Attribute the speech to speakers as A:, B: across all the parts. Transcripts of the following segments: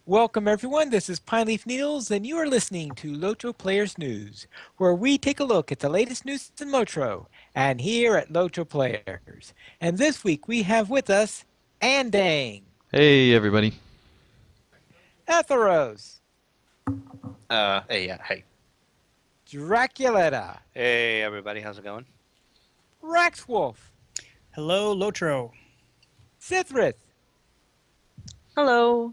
A: Welcome everyone, this is Pineleaf Needles and you are listening to LOTRO Players News, where we take a look at the latest news in LOTRO, and here at LOTRO Players. And this week we have with us Andang,
B: Hey everybody.
A: Etheros,
C: Hey.
A: Draculeta,
C: Hey, everybody, how's it going?
A: Rexwolf,
D: Hello, Lotro.
A: Sithrith,
E: Hello.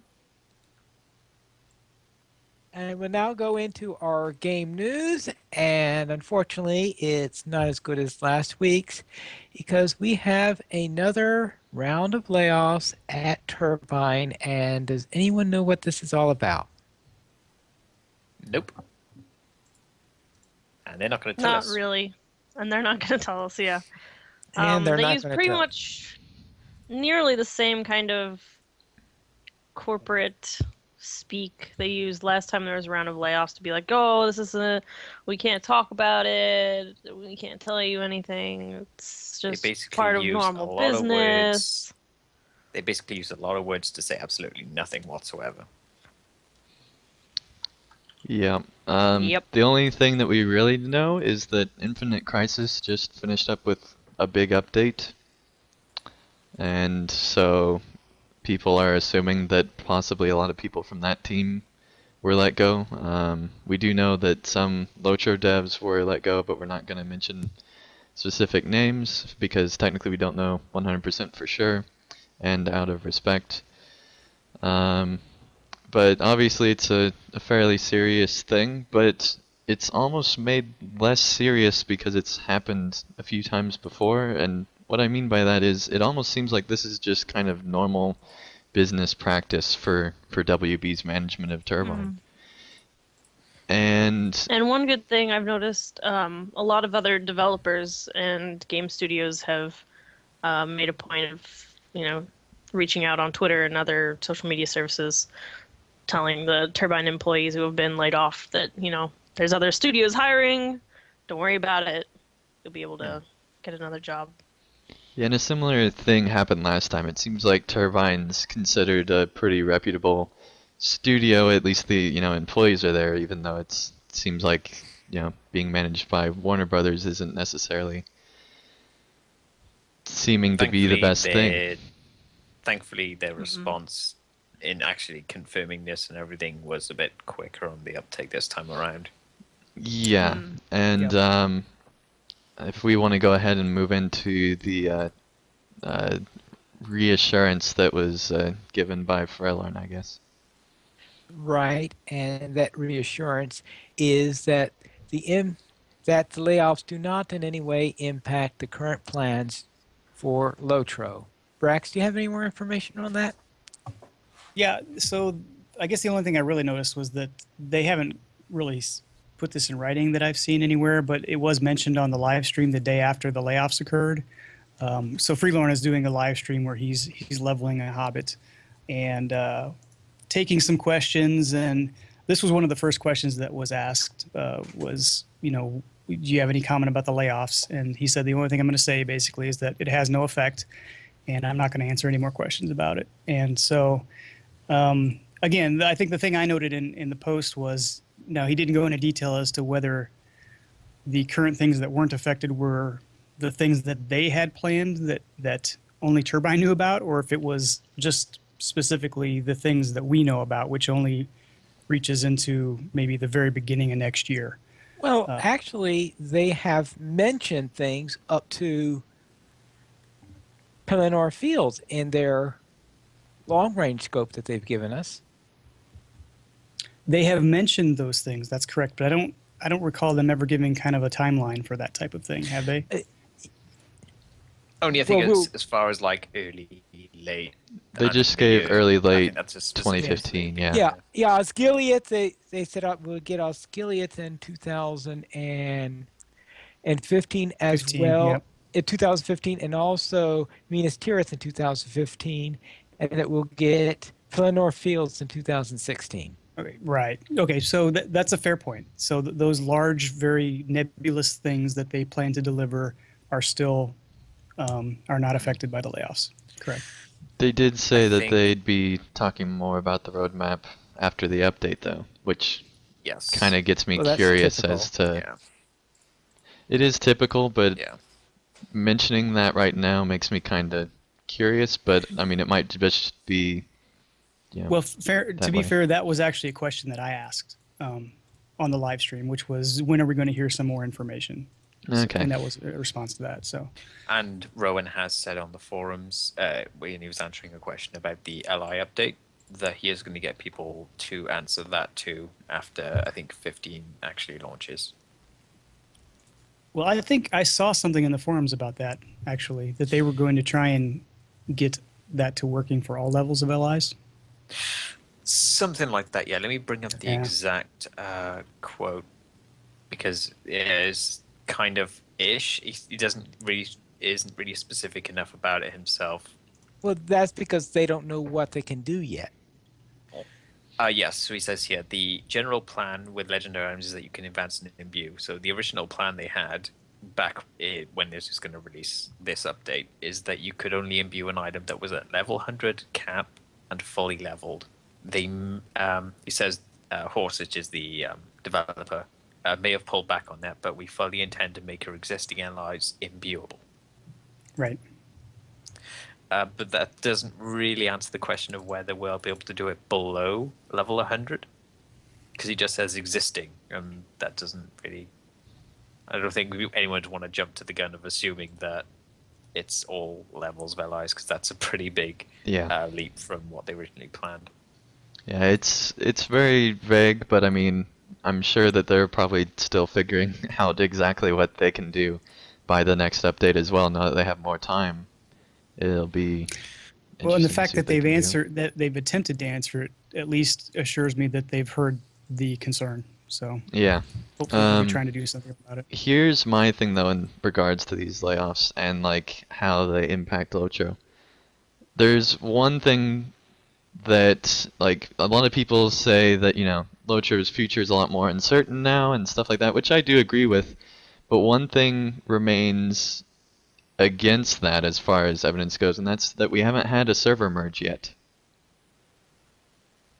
A: and we'll now go into our game news, and unfortunately it's not as good as last week's because we have another round of layoffs at Turbine, and does anyone know what this is all about?
C: Nope. And they're not going to tell us.
E: Not really. And they're not going to tell us, yeah.
A: And they're
E: they
A: not
E: use
A: gonna
E: pretty
A: tell.
E: much nearly the same kind of corporate speak they used last time there was a round of layoffs to be like, oh, we can't talk about it, we can't tell you anything, it's
C: They
E: just
C: basically
E: part of
C: used a
E: normal
C: lot of
E: business.
C: words. They basically use a lot of words to say absolutely nothing whatsoever.
B: Yeah.
E: Yep.
B: The only thing that we really know is that Infinite Crisis just finished up with a big update. And so people are assuming that possibly a lot of people from that team were let go. We do know that some LOTRO devs were let go, but we're not going to mention specific names because technically we don't know 100% for sure and out of respect. But obviously it's a fairly serious thing, but it's almost made less serious because it's happened a few times before, and what I mean by that is it almost seems like this is just kind of normal business practice for WB's management of Turbine. And
E: one good thing I've noticed, a lot of other developers and game studios have made a point of, reaching out on Twitter and other social media services, telling the Turbine employees who have been laid off that, there's other studios hiring, don't worry about it, you'll be able to get another job.
B: yeah, and a similar thing happened last time. It seems like Turbine's considered a pretty reputable studio, at least the employees are there, even though it seems like being managed by Warner Brothers isn't necessarily seeming to be the best thing.
C: Thankfully, their response in actually confirming this and everything was a bit quicker on the uptake this time around.
B: Yeah, and if we want to go ahead and move into the reassurance that was given by Frelorn, I guess.
A: Right, and that reassurance is that that the layoffs do not in any way impact the current plans for LOTRO. Brax, do you have any more information on that?
D: Yeah, so I guess the only thing I really noticed was that they haven't really put this in writing that I've seen anywhere, but it was mentioned on the live stream the day after the layoffs occurred. So Freelorn is doing a live stream where he's leveling a Hobbit and taking some questions, and this was one of the first questions that was asked was, do you have any comment about the layoffs? And he said, the only thing I'm going to say basically is that it has no effect, and I'm not going to answer any more questions about it. And so, again, I think the thing I noted in the post was, no, he didn't go into detail as to whether the current things that weren't affected were the things that they had planned that only Turbine knew about, or if it was just specifically the things that we know about, which only reaches into maybe the very beginning of next year.
A: Well, actually, they have mentioned things up to Pelennor Fields in their long-range scope that they've given us.
D: They have mentioned those things. That's correct, but I don't recall them ever giving kind of a timeline for that type of thing. Have they?
C: Only I think it's as far as like early, late.
B: They just gave early, late
C: that's just
B: 2015. Yeah.
A: Yeah. Osgiliath, they set up we'll get Osgiliath in 2015 as
D: 15,
A: well.
D: yep.
A: In 2015, and also Minas Tirith in 2015, and that we'll get Pelennor Fields in 2016.
D: Okay, right. Okay, so that's a fair point. So those large, very nebulous things that they plan to deliver are still are not affected by the layoffs. Correct.
B: They did say
C: I
B: that
C: think-
B: they'd be talking more about the roadmap after the update, though, which
C: Yes.
B: kind of gets me
A: Well, that's
B: curious
A: typical.
B: as to.
C: Yeah.
B: It is typical, but
C: Yeah.
B: mentioning that right now makes me kind of curious. But I mean, it might just be,
D: Well, to
B: that
D: be
B: way.
D: fair, that was actually a question that I asked on the live stream, which was, when are we going to hear some more information?
B: Okay.
D: And that was a response to that. So,
C: And Rowan has said on the forums, when he was answering a question about the LI update, that he is going to get people to answer that too after, I think, 15 actually launches.
D: well, I think I saw something in the forums about that, actually, that they were going to try and get that to working for all levels of LIs.
C: Something like that, yeah. Let me bring up the
D: Yeah.
C: exact quote, because it is kind of ish. He isn't really specific enough about it himself.
A: Well, that's because they don't know what they can do yet.
C: Yes, so he says here, the general plan with legendary items is that you can advance and imbue. So the original plan they had back when this was going to release this update is that you could only imbue an item that was at level 100 cap and fully leveled. He says Horse, which is the developer, may have pulled back on that, but we fully intend to make your existing allies imbuable.
D: Right.
C: But that doesn't really answer the question of whether we'll be able to do it below level 100, because he just says existing, and that doesn't really. I don't think anyone would want to jump to the gun of assuming that it's all levels of allies, because that's a pretty big leap from what they originally planned.
B: Yeah, it's very vague, but I mean, I'm sure that they're probably still figuring out exactly what they can do by the next update as well. Now that they have more time, it'll be.
D: Well, and the
B: interesting to
D: fact
B: see what
D: that
B: they can do.
D: they've attempted to answer it, at least assures me that they've heard the concern. So
B: Yeah.
D: hopefully they'll be trying to do something about it.
B: Here's my thing though in regards to these layoffs and like how they impact LOTRO. There's one thing that like a lot of people say that, LOTRO's future is a lot more uncertain now and stuff like that, which I do agree with. But one thing remains against that as far as evidence goes, and that's that we haven't had a server merge yet.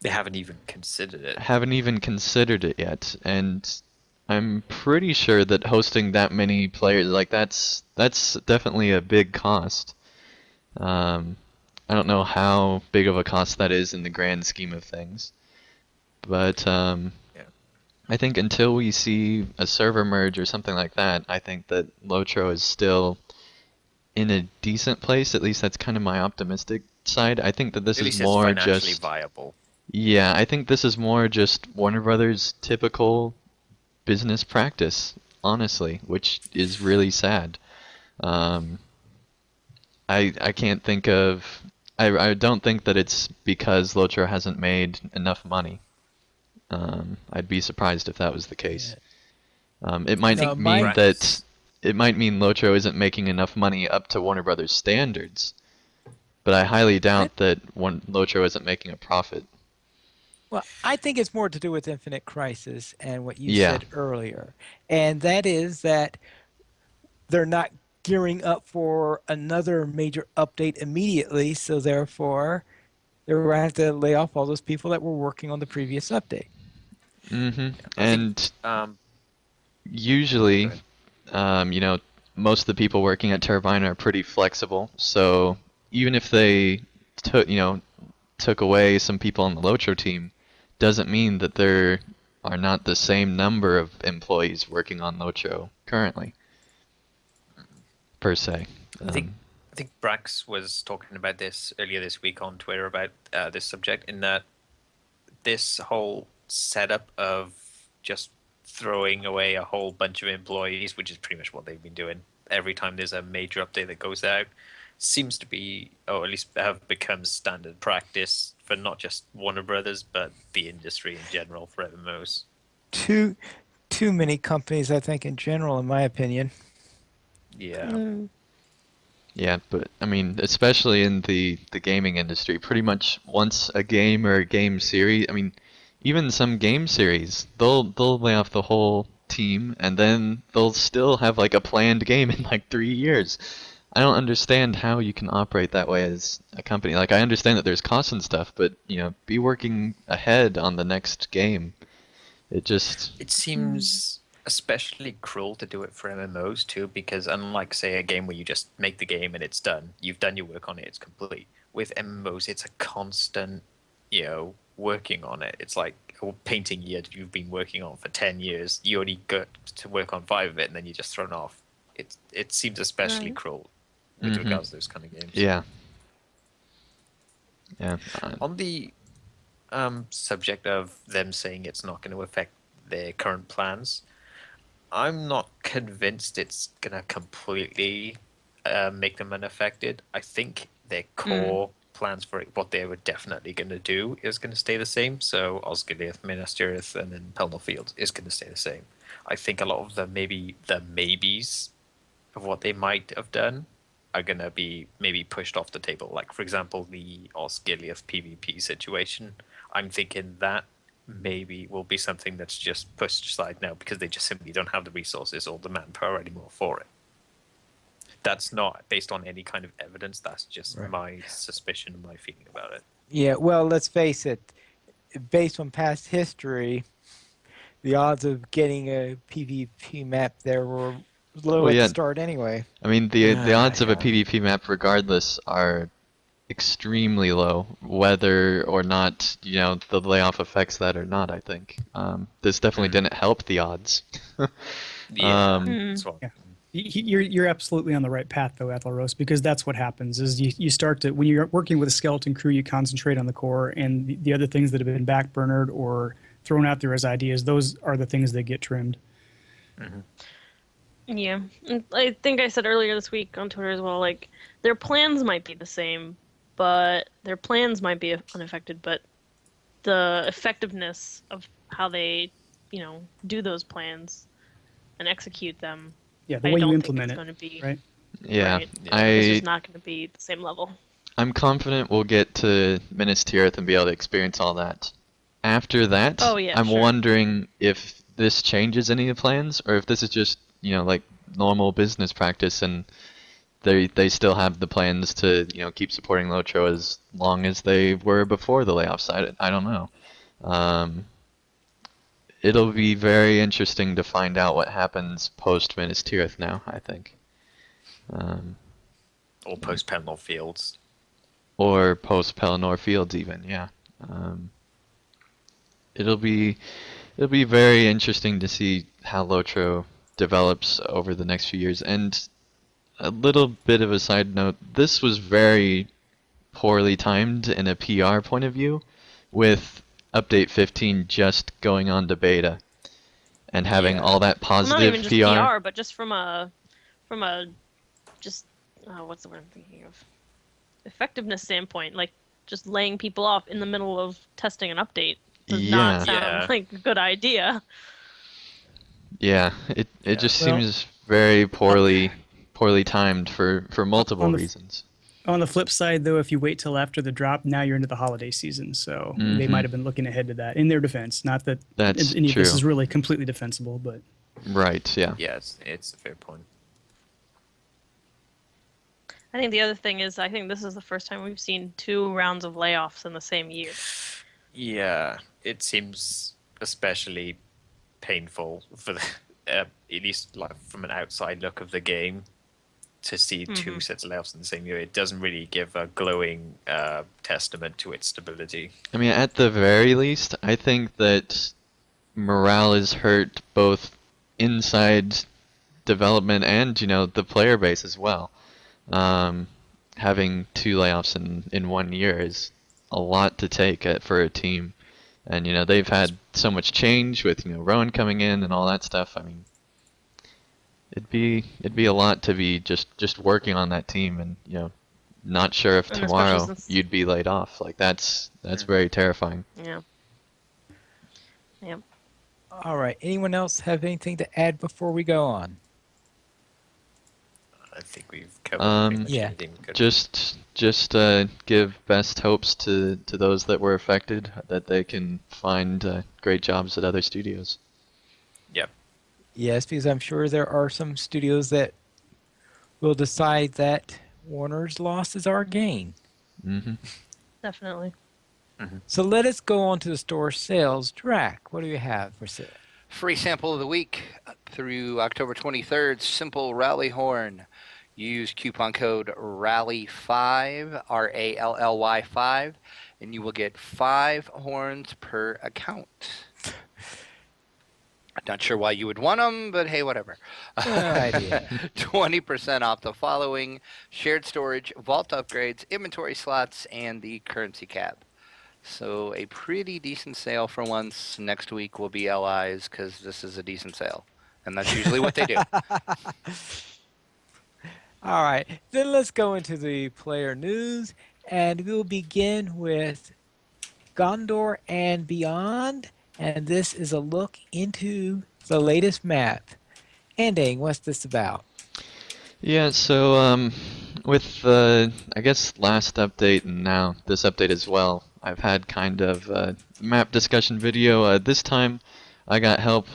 C: They haven't even considered it.
B: Haven't even considered it yet, and I'm pretty sure that hosting that many players, like that's definitely a big cost. I don't know how big of a cost that is in the grand scheme of things, but I think until we see a server merge or something like that, I think that LOTRO is still in a decent place. At least that's kind of my optimistic side. I think that this
C: At
B: is
C: least it's
B: more
C: financially
B: just.
C: viable.
B: Yeah, I think this is more just Warner Brothers' typical business practice, honestly, which is really sad. I can't think of. I don't think that it's because LOTRO hasn't made enough money. I'd be surprised if that was the case. It might
A: No,
B: mean
A: my-
B: that it might mean LOTRO isn't making enough money up to Warner Brothers standards, but I highly doubt that LOTRO isn't making a profit.
A: Well, I think it's more to do with Infinite Crisis and what you
B: Yeah.
A: said earlier. And that is that they're not gearing up for another major update immediately, so therefore they're going to have to lay off all those people that were working on the previous update.
B: Mm-hmm.
C: I think,
B: And usually, most of the people working at Turbine are pretty flexible. So even if they took away some people on the LOTRO team, doesn't mean that there are not the same number of employees working on LOTRO currently, per se.
C: I think Brax was talking about this earlier this week on Twitter about this subject, in that this whole setup of just throwing away a whole bunch of employees, which is pretty much what they've been doing every time there's a major update that goes out, seems to be, or at least have become standard practice for not just Warner Brothers, but the industry in general for MMOs.
A: Too many companies, I think, in general, in my opinion.
C: Yeah.
B: Yeah, but I mean, especially in the gaming industry, pretty much once a game or a game series, I mean, even some game series, they'll lay off the whole team and then they'll still have like a planned game in like 3 years. I don't understand how you can operate that way as a company. Like, I understand that there's costs and stuff, but, be working ahead on the next game. It just,
C: It seems especially cruel to do it for MMOs too, because unlike, say, a game where you just make the game and it's done, you've done your work on it, it's complete. With MMOs, it's a constant, working on it. It's like a painting you've been working on for 10 years. You only got to work on 5 of it, and then you're just thrown off. It seems especially
E: Right.
C: cruel with
B: hmm
C: regards to those kind of games.
B: yeah. Yeah.
C: On the subject of them saying it's not going to affect their current plans, I'm not convinced it's going to completely make them unaffected. I think their core plans for it, what they were definitely going to do, is going to stay the same. So Osgiliath, Minas Tirith, and then Pelennor Fields is going to stay the same. I think a lot of the maybes of what they might have done are going to be maybe pushed off the table. Like, for example, the Osgiliath PvP situation. I'm thinking that maybe will be something that's just pushed aside now because they just simply don't have the resources or the manpower anymore for it. That's not based on any kind of evidence. That's just
A: Right.
C: my suspicion and my feeling about it.
A: Yeah, well, let's face it. Based on past history, the odds of getting a PvP map there were low
B: Well,
A: at the
B: yeah.
A: start anyway.
B: I mean, the odds of a
C: Yeah.
B: PvP map, regardless, are extremely low, whether or not the layoff affects that or not. I think this definitely didn't help the odds.
C: Yeah,
B: Um,
C: that's what.
D: Yeah. You're absolutely on the right path, though, Aethelros, because that's what happens is you start to, when you're working with a skeleton crew, you concentrate on the core, and the other things that have been backburnered or thrown out there as ideas, those are the things that get trimmed.
E: Yeah, and I think I said earlier this week on Twitter as well, like, their plans might be the same, but their plans might be unaffected, but the effectiveness of how they, do those plans and execute them,
D: Yeah, the
E: I
D: way you
E: don't think
D: implement
E: it's
D: it,
E: going to be
D: right?
B: yeah,
E: right.
C: Yeah.
E: It's just not going to be the same level.
B: I'm confident we'll get to Minas Tirith and be able to experience all that. After that,
E: Oh, yeah,
B: I'm
E: sure.
B: wondering if this changes any of the plans, or if this is just like normal business practice, and they still have the plans to keep supporting LOTRO as long as they were before the layoffs. I don't know. Um, it'll be very interesting to find out what happens post Minas Tirith now, I think. Um,
C: Or post Pelennor Fields.
B: or post Pelennor Fields even, yeah. Um, it'll be very interesting to see how LOTRO develops over the next few years. And a little bit of a side note, this was very poorly timed in a PR point of view, with Update 15 just going on to beta and having
C: Yeah.
B: all that
E: Well, not
B: positive
E: even just
B: PR.
E: PR, but just from a just what's the word I'm thinking of? Effectiveness standpoint, like just laying people off in the middle of testing an update does not
B: Yeah.
E: sound
C: Yeah.
E: like a good idea.
B: Yeah, it
C: Yeah.
B: just
A: Well,
B: seems very poorly timed for multiple
D: on the
B: reasons.
D: On the flip side, though, if you wait till after the drop, now you're into the holiday season. So they might have been looking ahead to that in their defense. Not that
B: That's
D: any of this
B: true.
D: is really completely defensible, but
B: Right, yeah.
C: Yeah, it's a fair point.
E: I think the other thing is, I think this is the first time we've seen 2 rounds of layoffs in the same year.
C: Yeah, it seems especially painful for the, at least like from an outside look of the game, to see 2 sets of layoffs in the same year. It doesn't really give a glowing testament to its stability.
B: I mean, at the very least, I think that morale is hurt both inside development and, the player base as well. Having 2 layoffs in 1 year is a lot to take for a team. And, they've had so much change with, Rowan coming in and all that stuff. I mean, it'd be a lot to be just working on that team and, not sure if
E: And especially
B: tomorrow
E: since-
B: you'd be laid off. Like, that's very terrifying.
E: Yeah. Yep.
A: All right. Anyone else have anything to add before we go on?
C: I think we've covered pretty much
A: Yeah.
C: anything we could.
B: Just give best hopes to those that were affected, that they can find great jobs at other studios.
C: Yeah.
A: Yes, because I'm sure there are some studios that we'll decide that Warner's loss is our gain.
B: Hmm.
E: Definitely.
A: So let us go on to the store sales. Drac, what do you have for sale?
F: Free sample of the week through October 23rd. Simple Rally Horn. Use coupon code RALLY5, RALLY5, and you will get 5 horns per account. Not sure why you would want them, but hey, whatever.
A: No idea.
F: 20% off the following: shared storage, vault upgrades, inventory slots, and the currency cap. So a pretty decent sale for once. Next week will be LIs because this is a decent sale. And that's usually what they do.
A: All right, then let's go into the player news, and we'll begin with Gondor and Beyond, and this is a look into the latest map. Ending, what's this about?
B: Yeah, so with the I guess last update and now this update as well, I've had kind of map discussion video. This time I got help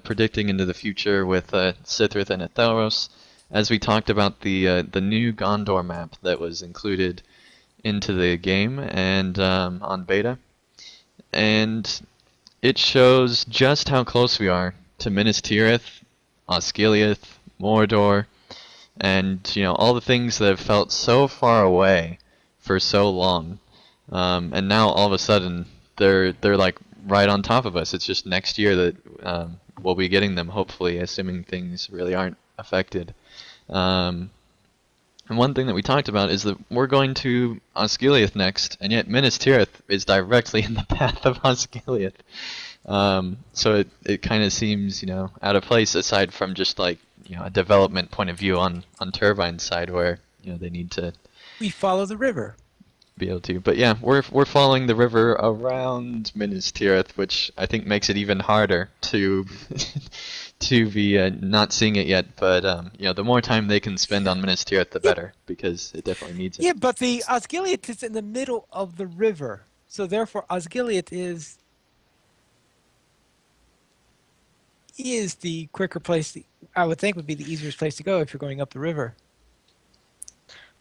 B: predicting into the future with Sithrid and Atheros, as we talked about the new Gondor map that was included into the game and on beta, and it shows just how close we are to Minas Tirith, Osgiliath, Mordor, and all the things that have felt so far away for so long, and now all of a sudden they're like right on top of us. It's just next year that we'll be getting them, hopefully, assuming things really aren't affected. And one thing that we talked about is that we're going to Osgiliath next, and yet Minas Tirith is directly in the path of Osgiliath. So it kind of seems, out of place, aside from just like, a development point of view on Turbine's side, where, they need to
A: We follow the river.
B: be able to. But yeah, we're following the river around Minas Tirith, which I think makes it even harder to to be not seeing it yet. But the more time they can spend on Minas Tirith, the better, because it definitely needs it.
A: Yeah, but the Osgiliath is in the middle of the river, so therefore Osgiliath is the quicker place. I would think would be the easiest place to go if you're going up the river.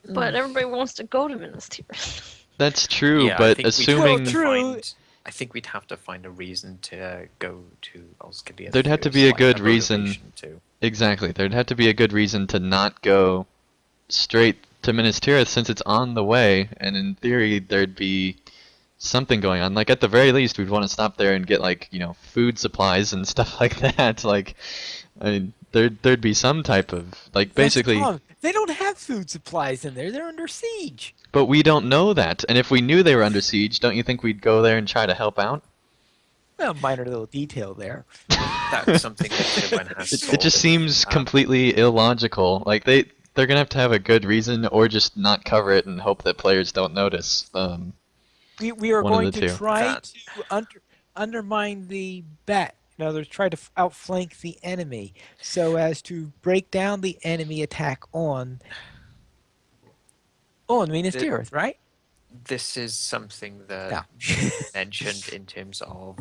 E: But everybody wants to go to Minas Tirith.
B: That's true,
C: Yeah, I
B: but
C: think we'd
B: assuming
C: have to
A: True.
C: I think we'd have to find a reason to go to Osgiliath.
B: There'd have to
C: first,
B: be a
C: like
B: good reason.
C: motivation to.
B: Exactly, there'd have to be a good reason to not go straight to Minas Tirith, since it's on the way, and in theory there'd be something going on. Like, at the very least, we'd want to stop there and get, like, food supplies and stuff like that. Like, I mean, there'd be some type of, like,
A: That's the
B: basically.
A: problem. They don't have food supplies in there. They're under siege.
B: But we don't know that. And if we knew they were under siege, don't you think we'd go there and try to help out?
A: Well, minor little detail there.
C: That's something that Turbine has
B: It just
C: solved.
B: seems completely illogical. Like, they're gonna have a good reason, or just not cover it and hope that players don't notice.
A: We are
B: One of
A: going
B: the
A: to
B: two.
A: try
C: That-
A: to undermine the bet. In other words, try to outflank the enemy so as to break down the enemy attack on Minas
C: The-
A: Tirith, right?
C: This is something that
A: Yeah.
C: mentioned in terms of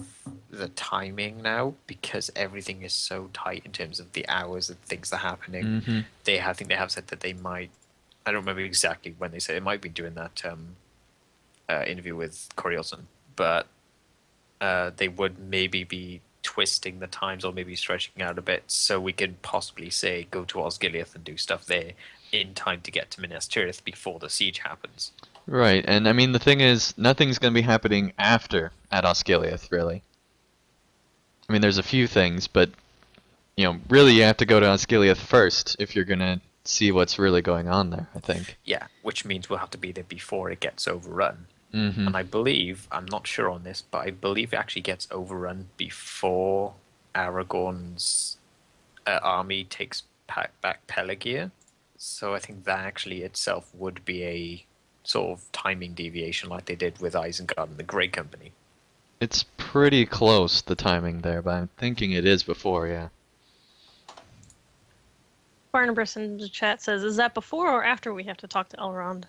C: the timing now, because everything is so tight in terms of the hours that things are happening.
B: Hmm.
C: I think they have said that they might. I don't remember exactly when they said it might be doing that interview with Coriolis, but they would maybe be twisting the times or maybe stretching out a bit, so we could possibly say go to Osgiliath and do stuff there in time to get to Minas Tirith before the siege happens.
B: Right, and I mean, the thing is, nothing's going to be happening after at Osgiliath, really. I mean, there's a few things, but, really you have to go to Osgiliath first if you're going to see what's really going on there, I think.
C: Yeah, which means we'll have to be there before it gets overrun.
B: Hmm.
C: And I believe, I'm not sure on this, but I believe it actually gets overrun before Aragorn's army takes back Pelagia. So I think that actually itself would be a sort of timing deviation like they did with Isengard and the Grey Company.
B: It's pretty close, the timing there, but I'm thinking it is before, yeah.
E: Barnabas in the chat says, "Is that before or after we have to talk to Elrond?"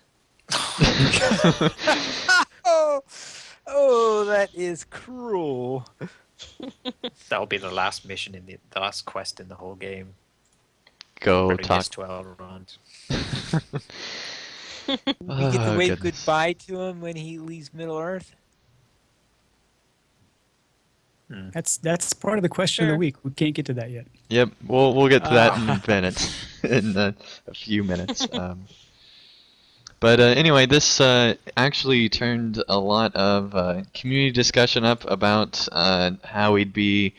A: Oh, that is cruel.
C: That'll be the last mission in the last quest in the whole game.
B: go
C: Probably
B: talk.
C: missed 12 rounds.
A: We get to
B: Oh,
A: wave
B: goodness.
A: goodbye to him when he leaves Middle Earth.
D: That's part of the question of the
A: Sure.
D: week. We can't get to that yet.
B: Yep, we'll get to that in
A: Ah.
B: minutes, in a few minutes. But anyway, this actually turned a lot of community discussion up about how we'd be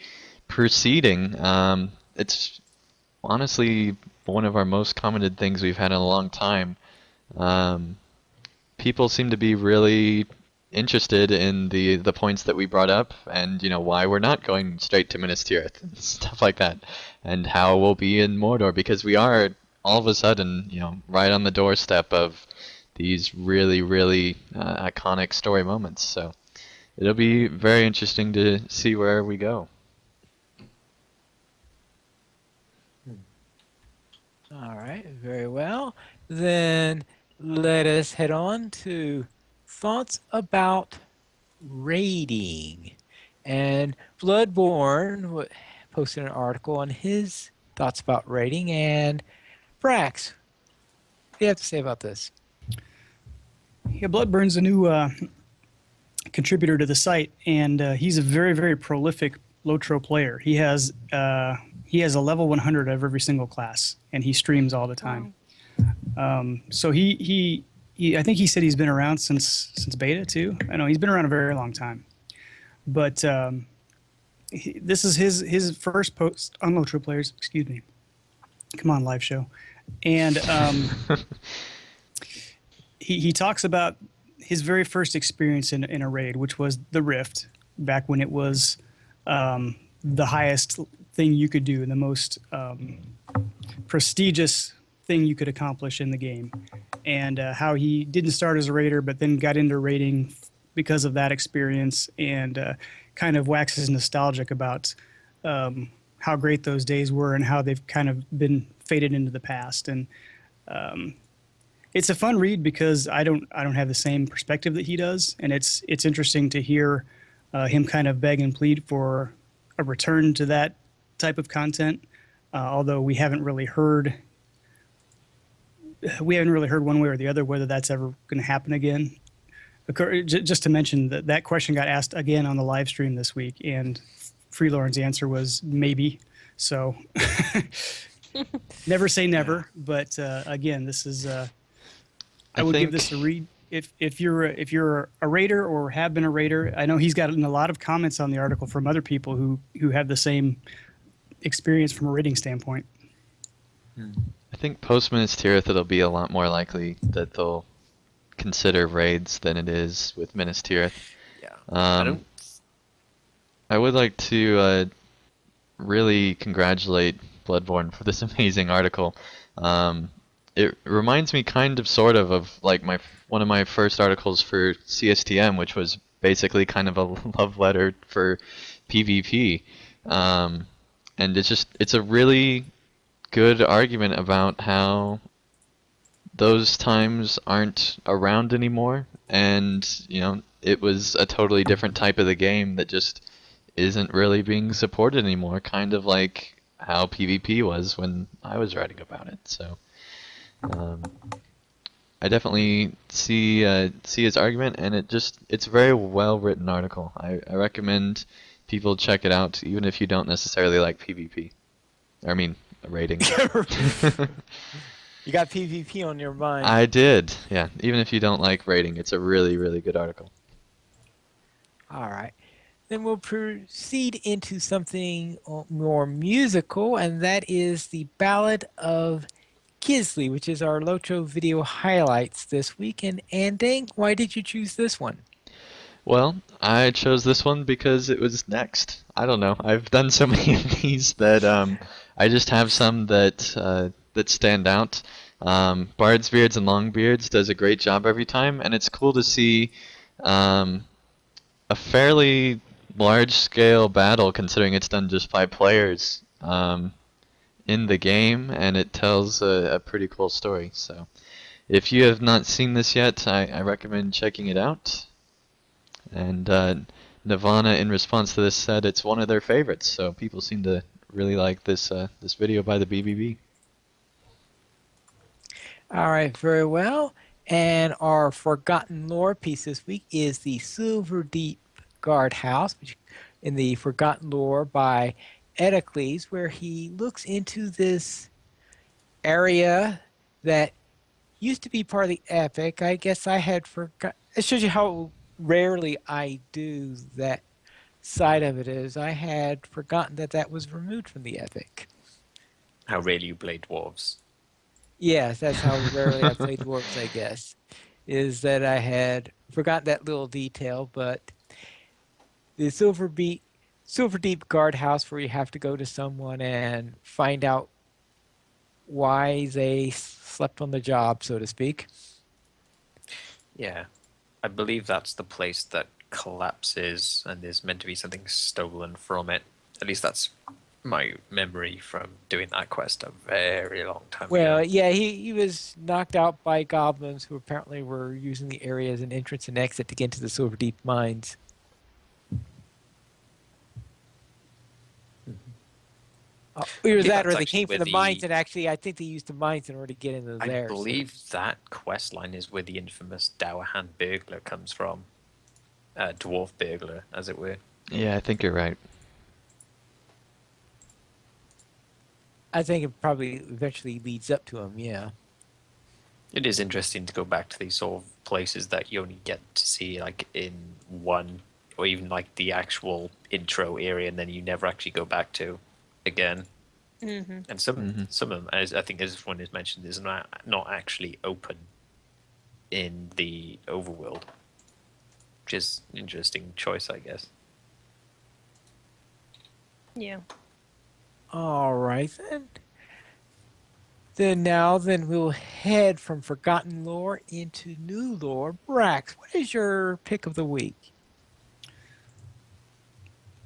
B: proceeding. It's honestly one of our most commented things we've had in a long time. Um, People seem to be really interested in the points that we brought up, and why we're not going straight to Minas Tirith and stuff like that, and how we'll be in Mordor, because we are all of a sudden right on the doorstep of these really really iconic story moments. So it'll be very interesting to see where we go.
A: All right, very well. Then let us head on to thoughts about raiding. And Bloodborne posted an article on his thoughts about raiding. And Brax, what do you have to say about this?
D: Yeah, Bloodburn's a new contributor to the site, and he's a very, very prolific LOTRO player. He has a level 100 of every single class, and he streams all the time. So he I think he said he's been around since beta too. I know he's been around a very long time, but this is his first post on LOTRO players. Excuse me. Come on, live show, and he talks about his very first experience in a raid, which was the Rift, back when it was the highest thing you could do and the most prestigious thing you could accomplish in the game, and how he didn't start as a raider but then got into raiding because of that experience, and kind of waxes nostalgic about how great those days were and how they've kind of been faded into the past. And it's a fun read because I don't have the same perspective that he does, and it's interesting to hear him kind of beg and plead for a return to that type of content. Although we haven't really heard one way or the other whether that's ever going to happen again. Just to mention that question got asked again on the live stream this week, and Freelorn's answer was maybe. So never say never, but again, this is. I would give this a read if you're a raider or have been a raider. I know he's gotten a lot of comments on the article from other people who have the same experience from a raiding standpoint.
B: I think post Minas Tirith it'll be a lot more likely that they'll consider raids than it is with Minas Tirith.
C: Yeah.
B: I would like to really congratulate Bloodborne for this amazing article. It reminds me kind of sort of like one of my first articles for CSTM, which was basically kind of a love letter for PvP. And it's a really good argument about how those times aren't around anymore, and it was a totally different type of the game that just isn't really being supported anymore, kind of like how PvP was when I was writing about it. So I definitely see his argument, and it's a very well written article. I recommend people check it out, even if you don't necessarily like PvP. I mean, rating.
A: You got PvP on your mind.
B: I did, yeah. Even if you don't like rating, it's a really, really good article.
A: All right. Then we'll proceed into something more musical, and that is the Ballad of Kisley, which is our LOTRO video highlights this week. And Dang, why did you choose this one?
B: Well, I chose this one because it was next. I don't know. I've done so many of these that I just have some that stand out. Bards, Beards, and Longbeards does a great job every time, and it's cool to see a fairly large-scale battle, considering it's done just by players in the game, and it tells a pretty cool story. So if you have not seen this yet, I recommend checking it out. And Nirvana, in response to this, said it's one of their favorites, so people seem to really like this video by the BBB.
A: All right, very well. And our forgotten lore piece this week is the Silver Deep Guardhouse, which in the Forgotten Lore by Edicles, where he looks into this area that used to be part of the epic. I guess I had forgot. It shows you how rarely I do that side of it. Is I had forgotten that that was removed from the epic.
C: How rarely you play dwarves.
A: Yes, that's how rarely I play dwarves. I guess is that I had forgotten that little detail. But the Silver Deep Guardhouse, where you have to go to someone and find out why they slept on the job, so to speak.
C: Yeah. I believe that's the place that collapses and there's meant to be something stolen from it. At least that's my memory from doing that quest a very long time
A: Well,
C: ago.
A: yeah, he was knocked out by goblins who apparently were using the area as an entrance and exit to get into the Silver Deep mines. Either
C: believe
A: that or
C: that's
A: they
C: actually
A: came
C: where
A: from the mines
C: the
A: and actually I think they used the mines in order to get into
C: I
A: there.
C: believe that quest line is where the infamous Dower Hand burglar comes from. Dwarf burglar, as it were.
B: Yeah, I think you're right.
A: I think it probably eventually leads up to him, yeah.
C: It is interesting to go back to these sort of places that you only get to see like in one, or even like the actual intro area, and then you never actually go back to again.
E: Mm-hmm.
C: And some
B: Mhm.
C: some of them, as I think as one is mentioned, is not actually open in the overworld, which is an interesting choice, I guess.
E: Yeah.
A: All right then. Then we'll head from forgotten lore into new lore. Brax, what is your pick of the week?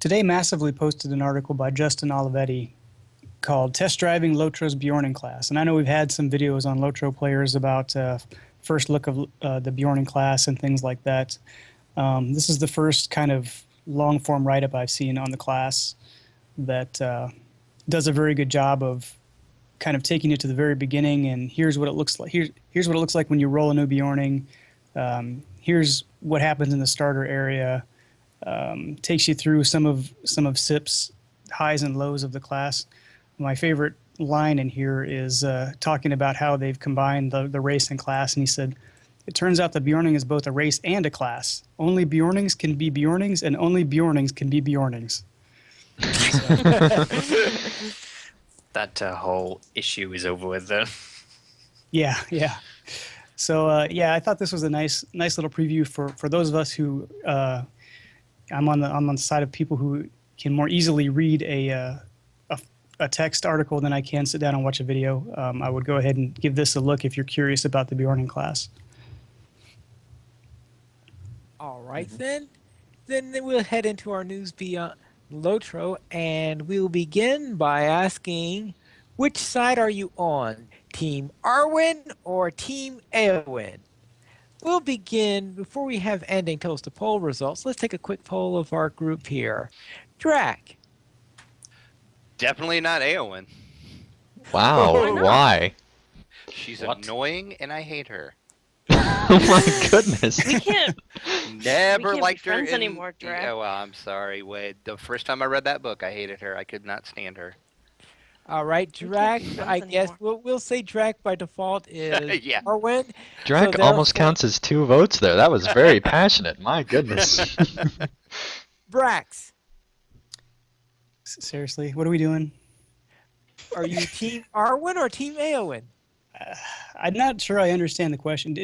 D: Today, Massively posted an article by Justin Olivetti called Test Driving Lotro's Bjorning Class. And I know we've had some videos on Lotro players about first look of the Bjorning class and things like that. This is the first kind of long form write up I've seen on the class that does a very good job of kind of taking it to the very beginning and here's what it looks like. Here's what it looks like when you roll a new Bjorning. Here's what happens in the starter area. Takes you through some of SIP's highs and lows of the class. My favorite line in here is talking about how they've combined the race and class, and he said, "It turns out the Bjorning is both a race and a class. Only Bjornings can be Bjornings, and only Bjornings can be Bjornings."
C: That whole issue is over with then.
D: Yeah, yeah. So yeah, I thought this was a nice little preview for those of us who I'm on the side of people who can more easily read a text article than I can sit down and watch a video. I would go ahead and give this a look if you're curious about the Bjorning class.
A: All right, then. Then we'll head into our news beyond Lotro, and we'll begin by asking, which side are you on? Team Arwen or Team Eowyn? We'll begin, before we have ending tell us the poll results, let's take a quick poll of our group here. Drac.
F: Definitely not Eowyn.
B: Wow,
E: Why not?
B: why?
F: She's
C: What?
F: annoying and I hate her.
B: Oh my goodness.
E: We can't.
F: Never
E: be
F: liked her
E: friends
F: in,
E: anymore, Drac.
F: Oh, well, I'm sorry, Wade. The first time I read that book, I hated her. I could not stand her.
A: All right,
E: We can't
A: Drac,
E: be friends
A: I guess
E: anymore.
A: we'll say Drac by default is
F: Yeah.
A: Arwen.
B: Drac
A: So
B: almost
A: therefore,
B: counts as 2 votes there. That was very passionate. My goodness.
A: Brax,
D: Seriously, what are we doing?
A: are you Team Arwen or Team Eowyn?
D: I'm not sure I understand the question.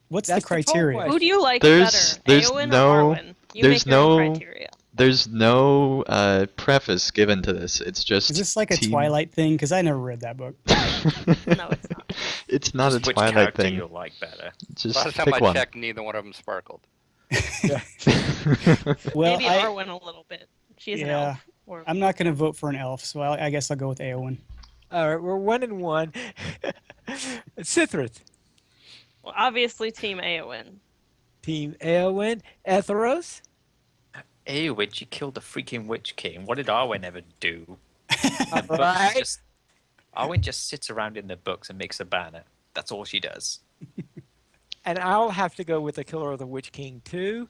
D: What's
A: That's
D: the
A: the poll
D: criteria?
A: question.
E: Who do you like
B: There's
E: better,
B: there's
E: Eowyn
B: no
E: or Arwen? You
B: there's
E: make your own
B: no
E: criteria.
B: there's no preface given to this. It's just
D: Is this like a
B: team.
D: Twilight thing? Because I never read that book.
E: No, it's not.
B: It's not a
C: Just which
B: Twilight
C: character
B: thing.
C: you like better.
B: Just
F: Last time
B: pick
F: I
B: one.
F: checked, neither one of them sparkled.
D: Well,
E: Maybe Arwen a little bit. She is an
D: yeah,
E: elf. Or,
D: I'm not going to vote for an elf, so I guess I'll go with Eowyn.
A: All right, we're 1-1. Sithrit,
E: well, obviously, Team Eowyn.
A: Team Eowyn. Etheros,
C: Hey, witch, you killed the freaking Witch King. What did Arwen ever do?
A: all right.
C: Arwen just sits around in the books and makes a banner. That's all she does.
A: And I'll have to go with the Killer of the Witch King too.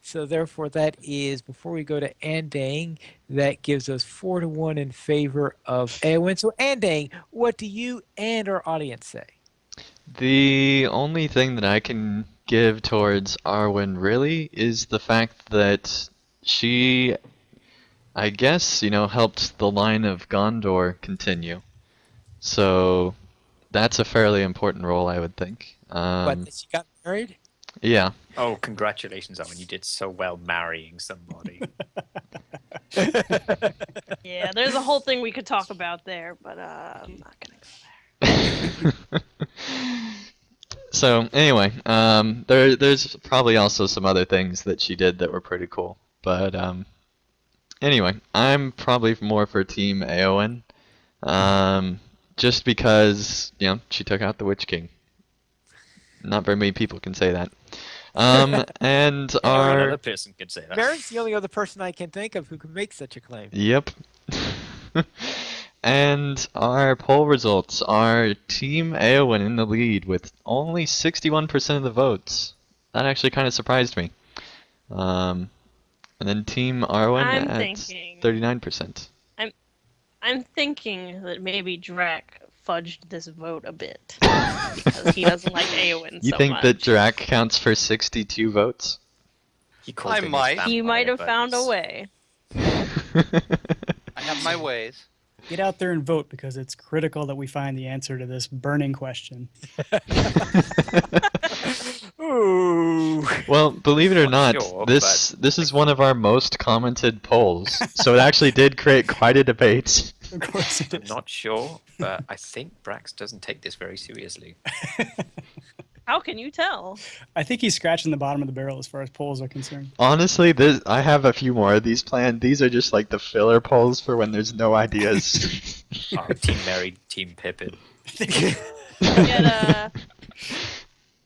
A: So therefore, that is before we go to Andang, that gives us 4-1 in favor of Eowyn. So Andang, what do you and our audience say?
B: The only thing that I can give towards Arwen really is the fact that she, I guess, helped the line of Gondor continue. So that's a fairly important role, I would think.
A: But that she got married?
B: Yeah.
C: Oh, congratulations, Owen. You did so well marrying somebody.
E: Yeah, there's a whole thing we could talk about there, but I'm not gonna go there.
B: So anyway, there's probably also some other things that she did that were pretty cool. But anyway, I'm probably more for Team Eowyn, just because she took out the Witch King. Not very many people can say that. And
C: Or
B: our
C: another person could say that.
A: Marin's the only other person I can think of who can make such a claim.
B: Yep. And our poll results are Team Eowyn in the lead with only 61% of the votes. That actually kind of surprised me. And then Team Arwen
E: I'm
B: at
E: thinking-
B: 39%.
E: I'm thinking that maybe Drac fudged this vote a bit because he doesn't like Eowyn
B: You
E: so
B: think
E: much.
B: that Drac counts for 62 votes?
C: He called
F: I
C: in his
F: might.
E: He
C: vampire
E: might have found a
C: buddies.
E: way.
F: I have my ways.
D: Get out there and vote because it's critical that we find the answer to this burning question.
A: Ooh.
B: Well, believe it or
C: Not
B: not,
C: sure,
B: this is one of our most commented polls, so it actually did create quite a debate.
D: Of course it
C: I'm
D: is.
C: not sure, but I think Brax doesn't take this very seriously.
E: How can you tell?
D: I think he's scratching the bottom of the barrel as far as polls are concerned.
B: Honestly, I have a few more of these planned. These are just like the filler polls for when there's no ideas.
C: Oh, Team Mary, Team Pippin.
E: Get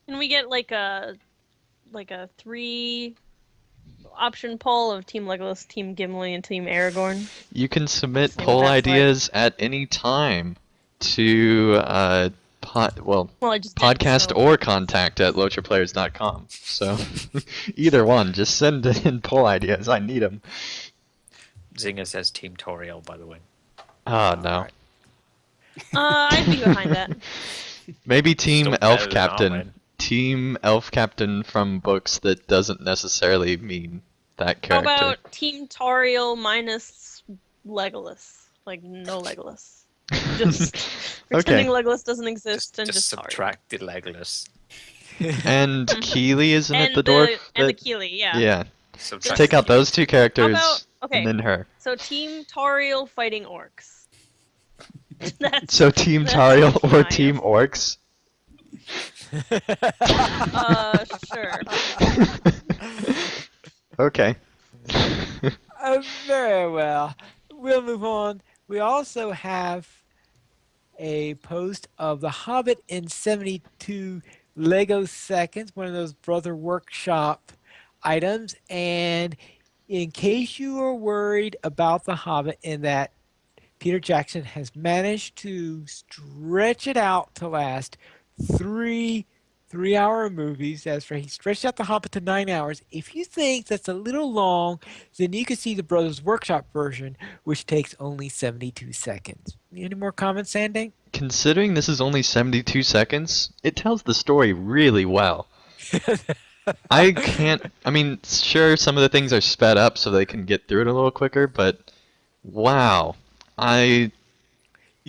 E: can we get like a 3 option poll of Team Legolas, Team Gimli, and Team Aragorn?
B: You can submit
E: See what
B: poll
E: that's
B: ideas at any time to
E: Well, I just did,
B: podcast
E: so-
B: or contact at lotraplayers.com. So either one, just send in poll ideas. I need them.
C: Zinger says Team Toriel, by the way.
B: Oh no.
A: Alright.
E: I'd be behind that.
B: Maybe Team
C: Still
B: Elf
C: better than
B: Captain.
C: Arwen.
B: Team Elf Captain from books that doesn't necessarily mean that
E: How
B: character.
E: about Team Toriel minus Legolas? Like no Legolas. Just pretending Legolas doesn't exist and just Toriel.
C: subtract the Legolas.
B: And Keely, isn't it
E: And
B: the dwarf?
E: and the
B: that-
E: Keely, yeah.
B: Yeah.
C: Subtract
B: Take out
C: the-
B: those two characters
E: okay.
B: and then her.
E: So Team Toriel fighting orcs. That's
B: So Team
E: That's
B: Tariel
E: option
B: or
E: I
B: Team
E: have.
B: Orcs?
E: Sure.
B: Okay.
A: Very well. We'll move on. We also have a post of The Hobbit in 72 Lego seconds, one of those Brother Workshop items. And in case you are worried about The Hobbit, in that Peter Jackson has managed to stretch it out to last three-hour movies. That's right. He stretched out The Hobbit to 9 hours. If you think that's a little long, then you can see the Brothers Workshop version, which takes only 72 seconds. Any more comments, Sanding?
B: Considering this is only 72 seconds, it tells the story really well. I mean, sure, some of the things are sped up so they can get through it a little quicker, but wow.
A: You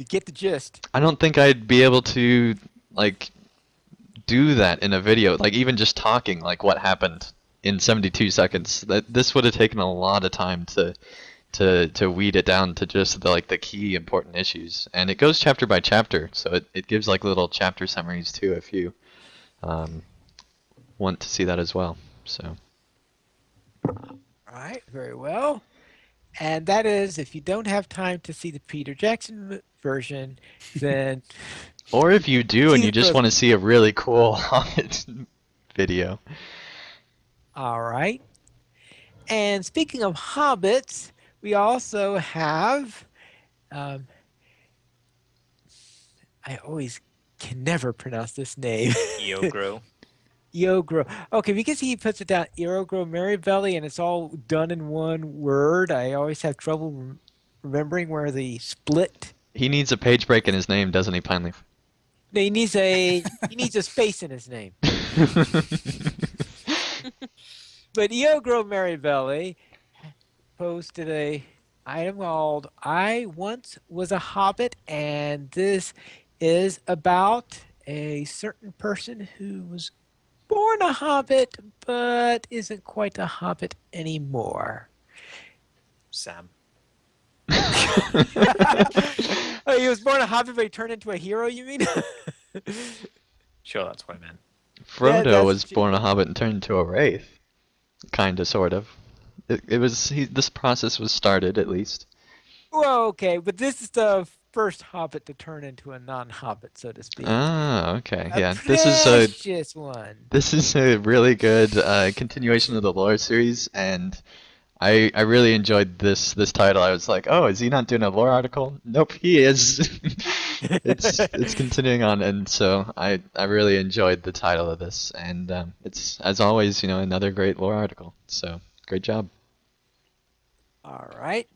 A: get the gist.
B: I don't think I'd be able to, like, do that in a video, like even just talking, like what happened in 72 seconds. This would have taken a lot of time to weed it down to just the key important issues. And it goes chapter by chapter, so it gives like little chapter summaries too if you want to see that as well. So
A: All right, very well. And that is, if you don't have time to see the Peter Jackson version, then
B: or if you do and
A: See
B: you
A: the
B: just
A: pros-
B: want to see a really cool Hobbit video.
A: all right. And speaking of hobbits, we also have I always can never pronounce this name.
C: Eogro.
A: Eogro. Okay, because he puts it down, Eogro Marybelly, and it's all done in one word. I always have trouble remembering where the split.
B: He needs a page break in his name, doesn't he, Pineleaf?
A: No, he needs a space in his name. But Eogro Marybelly posted a item called "I Once Was a Hobbit," and this is about a certain person who was born a hobbit but isn't quite a hobbit anymore.
C: Sam.
A: Oh, he was born a hobbit but he turned into a hero, you mean?
C: Sure, that's what I meant.
A: Yeah,
B: Frodo
A: that's
B: was born a hobbit and turned into a wraith. Kinda, sort of. This process was started, at least.
A: well, okay, but this is the first hobbit to turn into a non-hobbit, so to speak.
B: Ah, okay,
A: A
B: yeah.
A: precious one.
B: This is a really good continuation of the lore series, and I really enjoyed this title. I was like, oh, is he not doing a lore article? Nope, he is. It's continuing on, and so I really enjoyed the title of this, and it's, as always, another great lore article. So great job.
A: All right.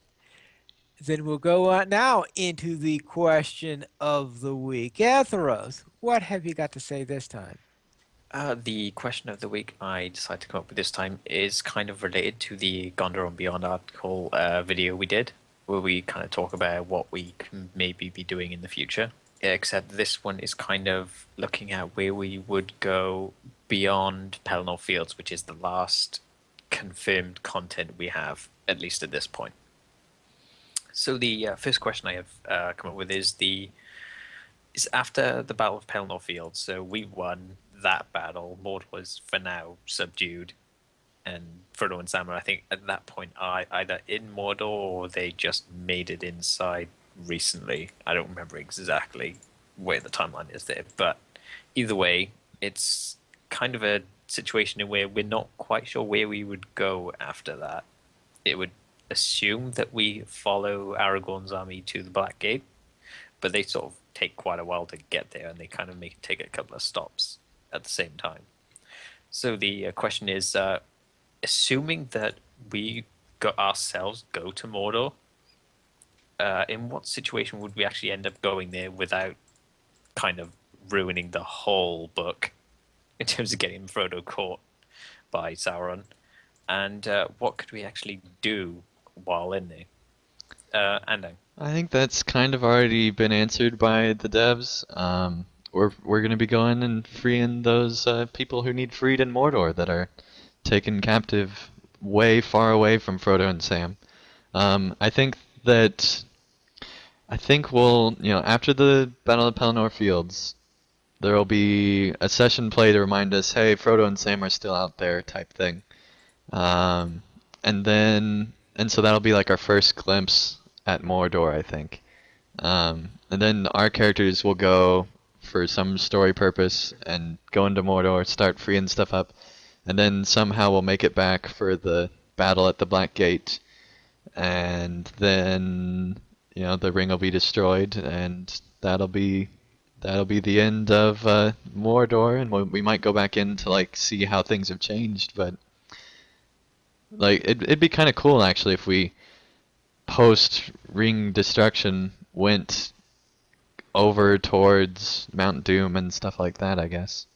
A: Then we'll go on now into the question of the week. Atheros, what have you got to say this time?
C: The question of the week I decided to come up with this time is kind of related to the Gondor and Beyond article video we did, where we kind of talk about what we can maybe be doing in the future. Except this one is kind of looking at where we would go beyond Pelennor Fields, which is the last confirmed content we have, at least at this point. So the first question I have come up with is after the Battle of Pelennor Fields. So we won that battle. Mordor was for now subdued, and Frodo and Sam are, I think, at that point are either in Mordor or they just made it inside recently. I don't remember exactly where the timeline is there, but either way, it's kind of a situation in where we're not quite sure where we would go after that. It would assume that we follow Aragorn's army to the Black Gate, but they sort of take quite a while to get there, and they kind of take a couple of stops at the same time. So the question is, assuming that we ourselves go to Mordor, in what situation would we actually end up going there without kind of ruining the whole book in terms of getting Frodo caught by Sauron? And what could we actually do while in there? Andang.
B: I think that's kind of already been answered by the devs. We're going to be going and freeing those people who need freed in Mordor that are taken captive way far away from Frodo and Sam. I think we'll, after the Battle of Pelennor Fields, there will be a session play to remind us, hey, Frodo and Sam are still out there, type thing. And so that'll be like our first glimpse at Mordor, I think. And then our characters will go for some story purpose and go into Mordor, start freeing stuff up, and then somehow we'll make it back for the battle at the Black Gate, and then the ring will be destroyed, and that'll be the end of Mordor, and we might go back in to see how things have changed, but it'd be kind of cool actually if we post ring destruction went over towards Mount Doom and stuff like that, I guess.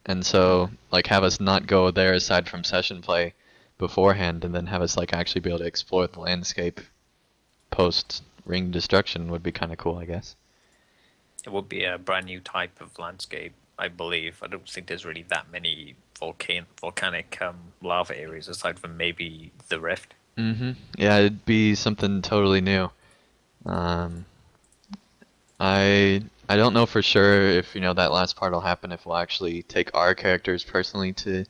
B: And so have us not go there aside from session play beforehand, and then have us actually be able to explore the landscape post ring destruction would be kind of cool, I guess.
C: It would be a brand new type of landscape, I believe. I don't think there's really that many volcanic lava areas aside from maybe the Rift.
B: Mm-hmm. Yeah, it'd be something totally new. I don't know for sure if that last part will happen, if we'll actually take our characters personally to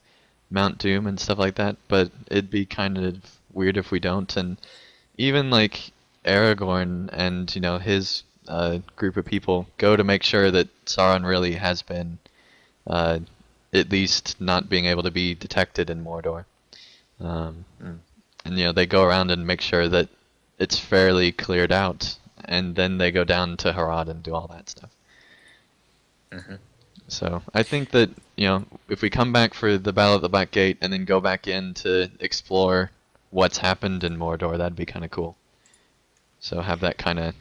B: Mount Doom and stuff like that, but it'd be kind of weird if we don't. And even Aragorn and his group of people go to make sure that Sauron really has been at least not being able to be detected in Mordor. And they go around and make sure that it's fairly cleared out, and then they go down to Harad and do all that stuff.
C: Hmm.
B: So I think that, if we come back for the Battle at the Black Gate and then go back in to explore what's happened in Mordor, that'd be kind of cool. So have that kind of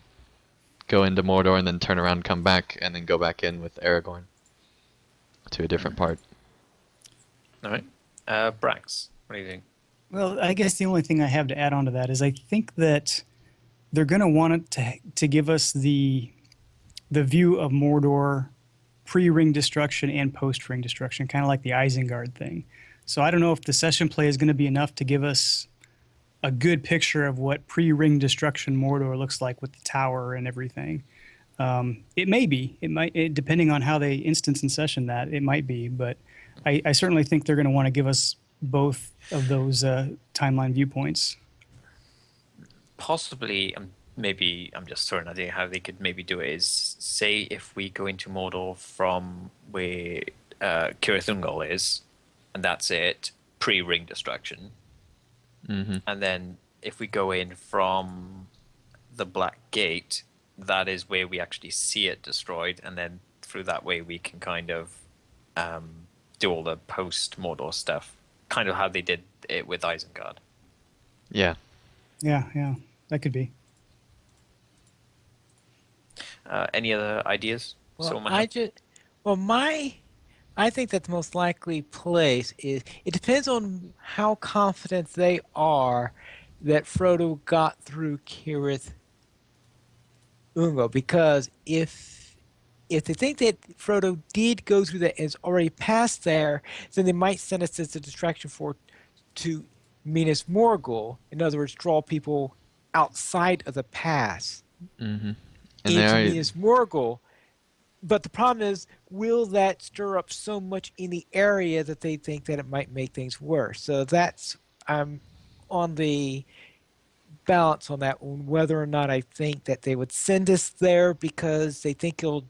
B: go into Mordor and then turn around, come back, and then go back in with Aragorn to a different part.
C: All right. Brax, what do you think?
D: Well, I guess the only thing I have to add on to that is I think that they're going to want it to give us the view of Mordor pre-ring destruction and post-ring destruction, kind of like the Isengard thing. So I don't know if the session play is going to be enough to give us a good picture of what pre-ring destruction Mordor looks like with the tower and everything. It may be. It might, depending on how they instance and session that, it might be. But I certainly think they're going to want to give us both of those timeline viewpoints.
C: Possibly, maybe I'm just throwing an idea how they could maybe do it is, say if we go into Mordor from where Cirith Ungol is, and that's it, pre-ring destruction, and then if we go in from the Black Gate, that is where we actually see it destroyed, and then through that way we can kind of do all the post-Mordor stuff, kind of how they did it with Isengard.
B: Yeah.
D: Yeah, that could be.
C: Any other ideas?
A: Well, I think that the most likely place is. It depends on how confident they are that Frodo got through Kirith Ungol, because if they think that Frodo did go through that and is already past there, then they might send us as a distraction to Minas Morgul. In other words, draw people outside of the pass
B: And they
A: into
B: are.
A: Minas Morgul. But the problem is, will that stir up so much in the area that they think that it might make things worse? So that's I'm on the balance on that one, whether or not I think that they would send us there because they think it'll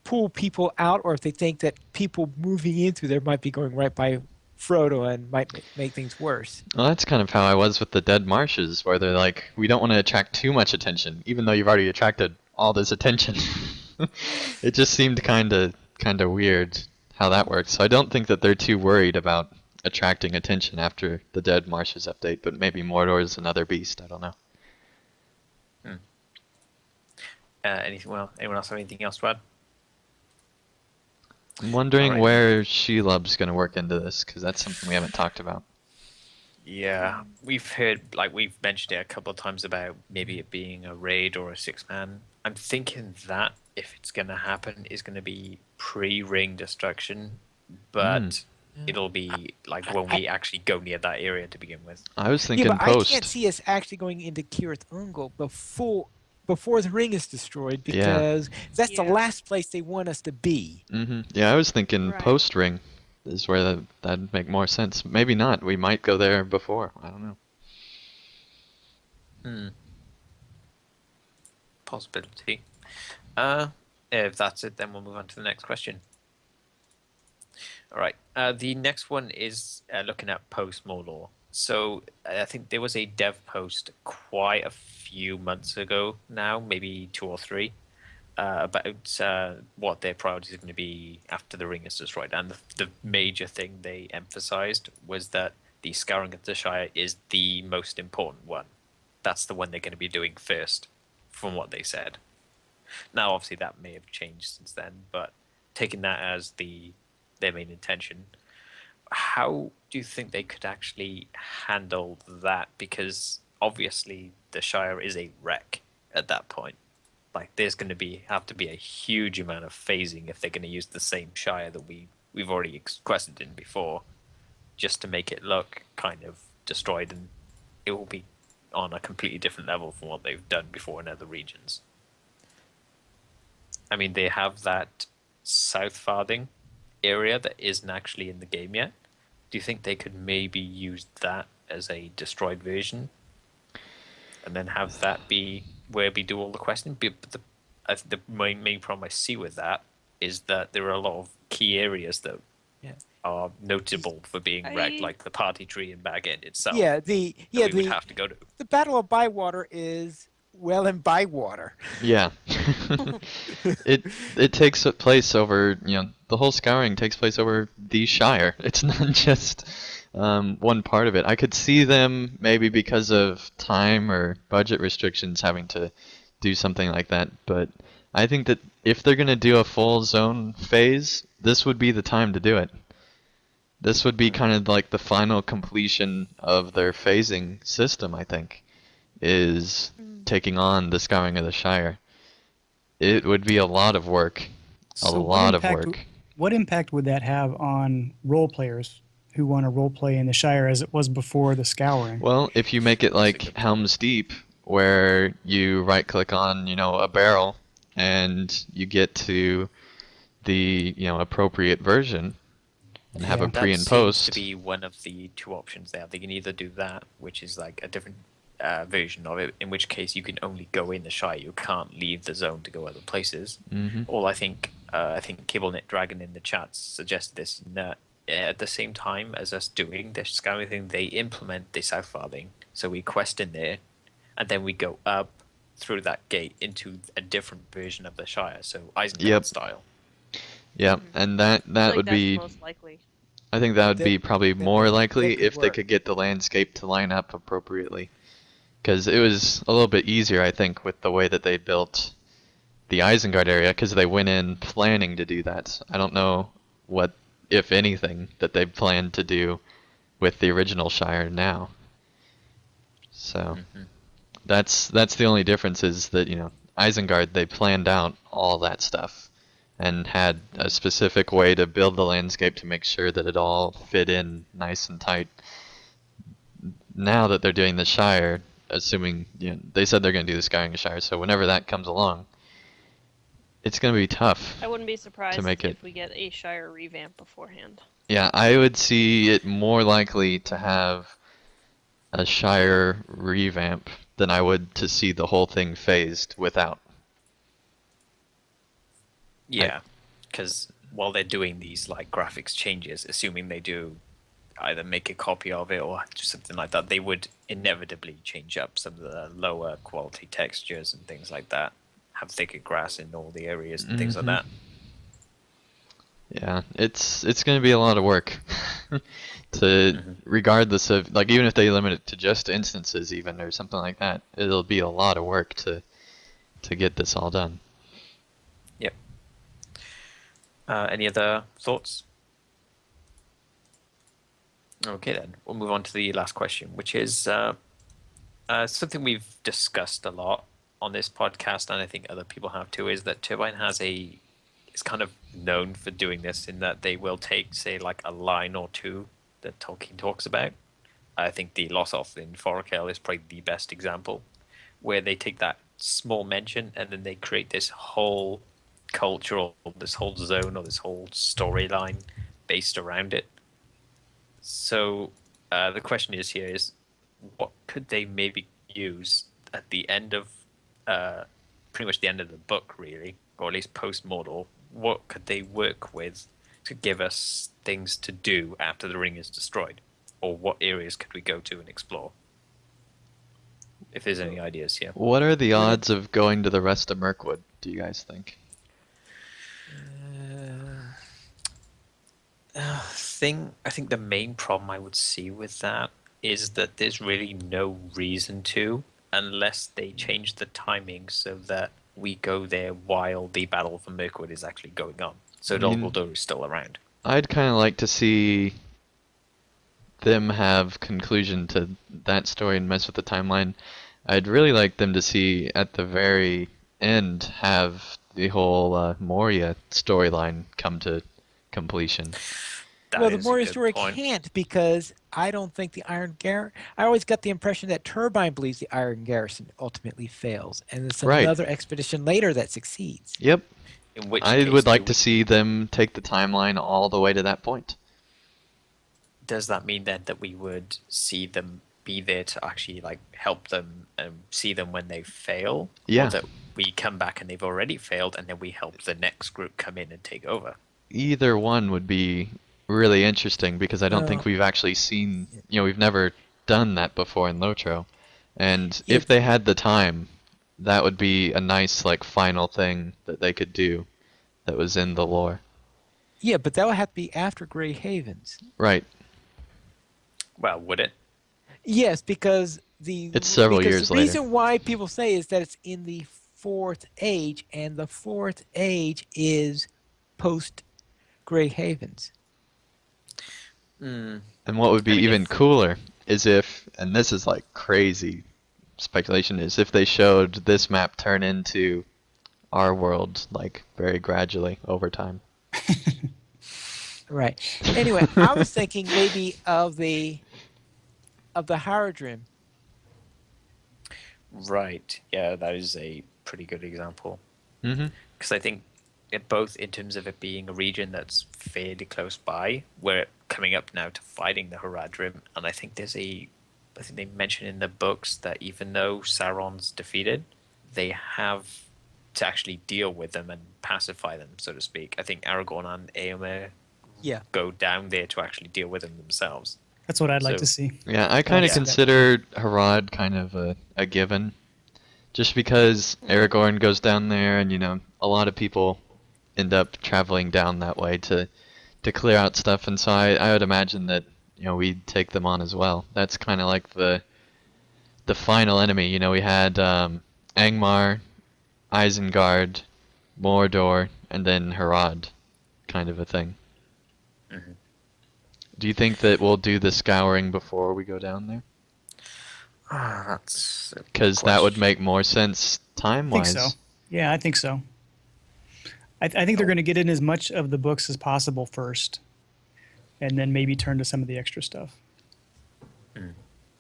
A: pull people out, or if they think that people moving in through there might be going right by Frodo and might make things worse.
B: Well, that's kind of how I was with the Dead Marshes, where they're like, we don't want to attract too much attention, even though you've already attracted all this attention. It just seemed kind of weird how that worked. So I don't think that they're too worried about attracting attention after the Dead Marshes update, but maybe Mordor is another beast. I don't know.
C: Anything? Well, anyone else have anything else to add?
B: I'm wondering
C: Alright.
B: where Shelob's going to work into this, because that's something we haven't talked about.
C: Yeah, we've heard, like we've mentioned it a couple of times about maybe it being a raid or a six-man. I'm thinking that if it's going to happen, is going to be pre-ring destruction, but it'll be like when we actually go near that area to begin with.
B: I was thinking
A: Yeah, but
B: post.
A: I can't see us actually going into Kirith Ungol before the ring is destroyed, because that's the
E: Yeah.
A: last place they want us to be.
B: Yeah, I was thinking
E: Right.
B: post ring is where that'd make more sense. Maybe not. We might go there before. I don't know.
C: Possibility. If that's it, then we'll move on to the next question. All right. The next one is looking at post Mordor. So I think there was a dev post quite a few months ago now, maybe 2 or 3, about what their priorities are going to be after the ring is destroyed. And the major thing they emphasized was that the Scouring of the Shire is the most important one. That's the one they're going to be doing first, from what they said. Now, obviously, that may have changed since then, but taking that as their main intention, how do you think they could actually handle that? Because obviously, the Shire is a wreck at that point. Like, there's going to have to be a huge amount of phasing if they're going to use the same Shire that we've already quested in before, just to make it look kind of destroyed, and it will be on a completely different level from what they've done before in other regions. I mean, they have that South Farthing area that isn't actually in the game yet. Do you think they could maybe use that as a destroyed version, and then have that be where we do all the questing? But the main problem I see with that is that there are a lot of key areas that are notable for being wrecked, like the party tree and Bag End itself.
A: Yeah, the
C: we would have to go to.
A: the Battle of Bywater is well and by water.
B: Yeah. It it takes place over, the whole scouring takes place over the Shire. It's not just one part of it. I could see them maybe because of time or budget restrictions having to do something like that, but I think that if they're gonna do a full zone phase, this would be the time to do it. This would be kind of like the final completion of their phasing system, I think, is taking on the scouring of the Shire. It would be a lot of work. A
D: So
B: lot of work.
D: what impact would that have on role players who want to role play in the Shire as it was before the Scouring?
B: Well, if you make it like Helm's Deep, where you right click on, a barrel and you get to the, appropriate version and have
D: Yeah.
B: a pre
C: That
B: and
C: seems to
B: post.
C: be one of the two options there. They can either do that, which is like a different version of it, in which case you can only go in the Shire. You can't leave the zone to go other places.
B: Hmm.
C: Or I think CableNet Dragon in the chat suggested this. At the same time as us doing the scouting thing, they implement the South Farthing. So we quest in there, and then we go up through that gate into a different version of the Shire. So Isengard
B: Yep.
C: style.
B: Yeah, and that
E: I feel like
B: would
E: that's
B: be,
E: most likely.
B: I think that would
A: That-
B: be probably
A: that
B: more
A: would-
B: likely
A: that could
B: if they
A: work.
B: could get the landscape to line up appropriately. Because it was a little bit easier, I think, with the way that they built the Isengard area, because they went in planning to do that. I don't know what, if anything, that they plan to do with the original Shire now. So that's the only difference is that, Isengard, they planned out all that stuff and had a specific way to build the landscape to make sure that it all fit in nice and tight. Now that they're doing the Shire, assuming, they said they're going to do the Scouring of Shire, so whenever that comes along, it's going to be tough.
E: I wouldn't be surprised
B: make it-
E: if we get a Shire revamp beforehand.
B: Yeah, I would see it more likely to have a Shire revamp than I would to see the whole thing phased without.
C: Yeah, because while they're doing these like graphics changes, assuming they do either make a copy of it or do something like that, they would inevitably change up some of the lower quality textures and things like that. Have thicker grass in all the areas and things like
B: Mhm.
C: that.
B: Yeah, it's going to be a lot of work to, regardless of, like, even if they limit it to just instances even or something like that, it'll be a lot of work to get this all done.
C: Yep. Any other thoughts? Okay, then we'll move on to the last question, which is something we've discussed a lot on this podcast, and I think other people have too. Is that Turbine is kind of known for doing this in that they will take, say, like a line or two that Tolkien talks about. I think the Lothoth in Forakel is probably the best example, where they take that small mention and then they create this whole this whole zone or this whole storyline based around it. So the question is, what could they maybe use at the end of pretty much the end of the book, really, or at least post Mordor? What could they work with to give us things to do after the ring is destroyed, or what areas could we go to and explore? If there's any ideas here.
B: What are the odds of going to the rest of Mirkwood, do you guys think?
C: I think the main problem I would see with that is that there's really no reason to, unless they change the timing so that we go there while the Battle for Mirkwood is actually going on. So Dol Guldur is still around.
B: I'd kind of like to see them have conclusion to that story and mess with the timeline. I'd really like them to see at the very end have the whole Moria storyline come to completion.
C: That
A: Well, the
C: is a
A: Moria
C: good
A: story
C: point.
A: can't because I don't think the Iron Garrison. I always got the impression that Turbine believes the Iron Garrison ultimately fails, and it's
B: Right.
A: another expedition later that succeeds.
B: Yep.
C: In which
B: I
C: case,
B: would like to see them take the timeline all the way to that point.
C: Does that mean then that we would see them be there to actually like help them and see them when they fail?
B: Yeah.
C: Or that we come back and they've already failed and then we help the next group come in and take over?
B: Either one would be really interesting because I don't think we've actually seen, we've never done that before in LOTRO. And if they had the time, that would be a nice like final thing that they could do that was in the lore.
A: Yeah, but that would have to be after Grey Havens.
B: Right.
C: Well, would it?
A: Yes, because
B: It's several
A: the
B: years later.
A: reason why people say is that it's in the Fourth Age, and the Fourth Age is post Grey Havens.
C: Mm.
B: And what would be
C: I mean,
B: even
C: if-
B: cooler is if, and this is like crazy speculation, is if they showed this map turn into our world like very gradually over time.
A: Right. Anyway, I was thinking maybe of the Haradrim.
C: Right. Yeah, that is a pretty good example.
B: Mm-hmm.
C: Because I think both in terms of it being a region that's fairly close by, we're coming up now to fighting the Haradrim, and I think I think they mention in the books that even though Sauron's defeated, they have to actually deal with them and pacify them, so to speak. I think Aragorn and Éomer
A: Yeah.
C: go down there to actually deal with them themselves.
D: That's what I'd like
C: So-
D: to see.
B: Yeah, I kind of
C: Yeah.
B: consider Harad kind of a given, just because Aragorn goes down there, and a lot of people end up traveling down that way to clear out stuff, and so I would imagine that we'd take them on as well. That's kind of like the final enemy. We had Angmar, Isengard, Mordor, and then Harad, kind of a thing.
C: Mhm.
B: Do you think that we'll do the scouring before we go down there?
C: That's a
B: Because that would
C: question.
B: make more sense
D: I think
B: time-wise.
D: so. Yeah, I think so. I think they're going to get in as much of the books as possible first, and then maybe turn to some of the extra stuff.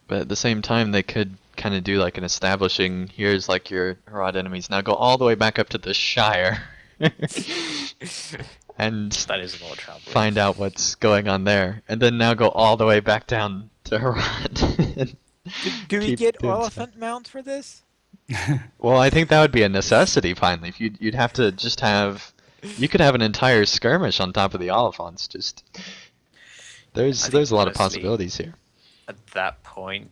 B: But at the same time, they could kind of do like an establishing, here's like your Harad enemies. Now go all the way back up to the Shire. And
C: That is a lot of travel.
B: find out what's going on there. And then now go all the way back down to Harad.
A: Do we
B: Keep
A: get
B: doing
A: elephant mounts for this?
B: Well, I think that would be a necessity finally. If you'd have to just have, you could have an entire skirmish on top of the Oliphants. Just there's
C: I think
B: a lot of
C: honestly-
B: possibilities here.
C: At that point,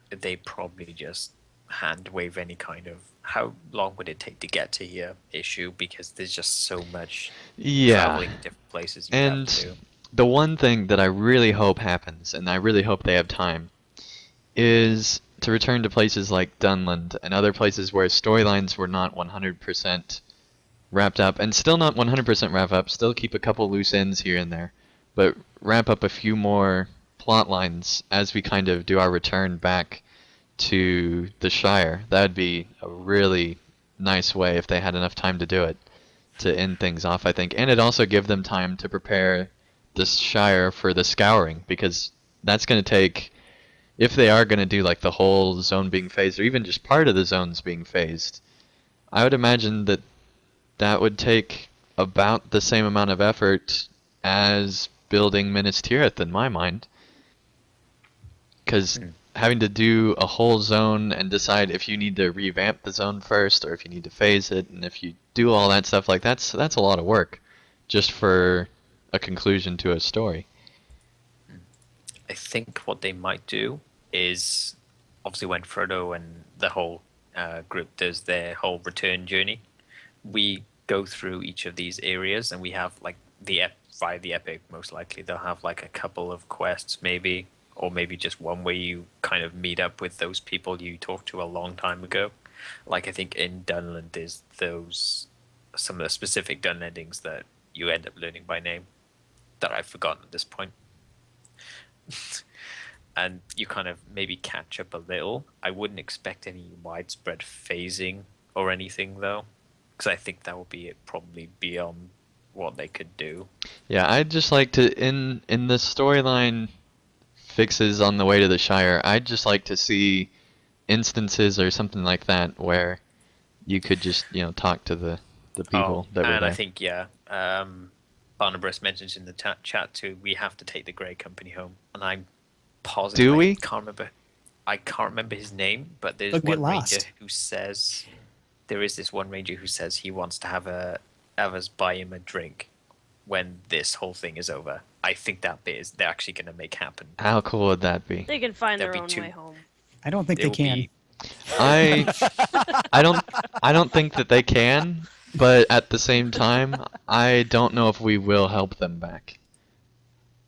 C: they probably just hand wave any kind of how long would it take to get to here issue, because there's just so much
B: Yeah.
C: traveling to different places you have to
B: And
C: do.
B: the one thing that I really hope happens, and I really hope they have time, is to return to places like Dunland and other places where storylines were not 100% wrapped up, and still not 100% wrap up, still keep a couple loose ends here and there, but wrap up a few more plot lines as we kind of do our return back to the Shire. That would be a really nice way if they had enough time to do it, to end things off, I think. And it'd also give them time to prepare the Shire for the scouring, because that's going to take, if they are going to do like the whole zone being phased, or even just part of the zones being phased, I would imagine that that would take about the same amount of effort as building Minas Tirith in my mind. Because having to do a whole zone and decide if you need to revamp the zone first or if you need to phase it, and if you do all that stuff, like that's a lot of work just for a conclusion to a story.
C: I think what they might do is obviously when Frodo and the whole group does their whole return journey, we go through each of these areas and we have like via the epic, most likely they'll have like a couple of quests maybe, or maybe just one where you kind of meet up with those people you talked to a long time ago. Like I think in Dunland there's some of the specific Dunlandings that you end up learning by name that I've forgotten at this point. And you kind of maybe catch up a little. I wouldn't expect any widespread phasing or anything though, because I think that would be probably beyond what they could do.
B: Yeah, I'd just like to, in the storyline fixes on the way to the Shire, I'd just like to see instances or something like that where you could just talk to the people that were
C: and
B: there.
C: I think Barnabas mentions in the chat too, we have to take the Grey Company home, and I'm positive.
B: Do we?
C: I can't remember his name, but there's
D: They'll get
C: one ranger
D: lost.
C: who says there is this one ranger who says he wants to have us buy him a drink when this whole thing is over. I think that bit is they're actually going to make happen.
B: How cool would that be?
E: They can find
C: There'll
E: their
C: be
E: own
C: two.
E: way home.
D: I don't think
C: There
D: they
C: will
D: can.
C: be
B: I I don't I don't think that they can, but at the same time, I don't know if we will help them back.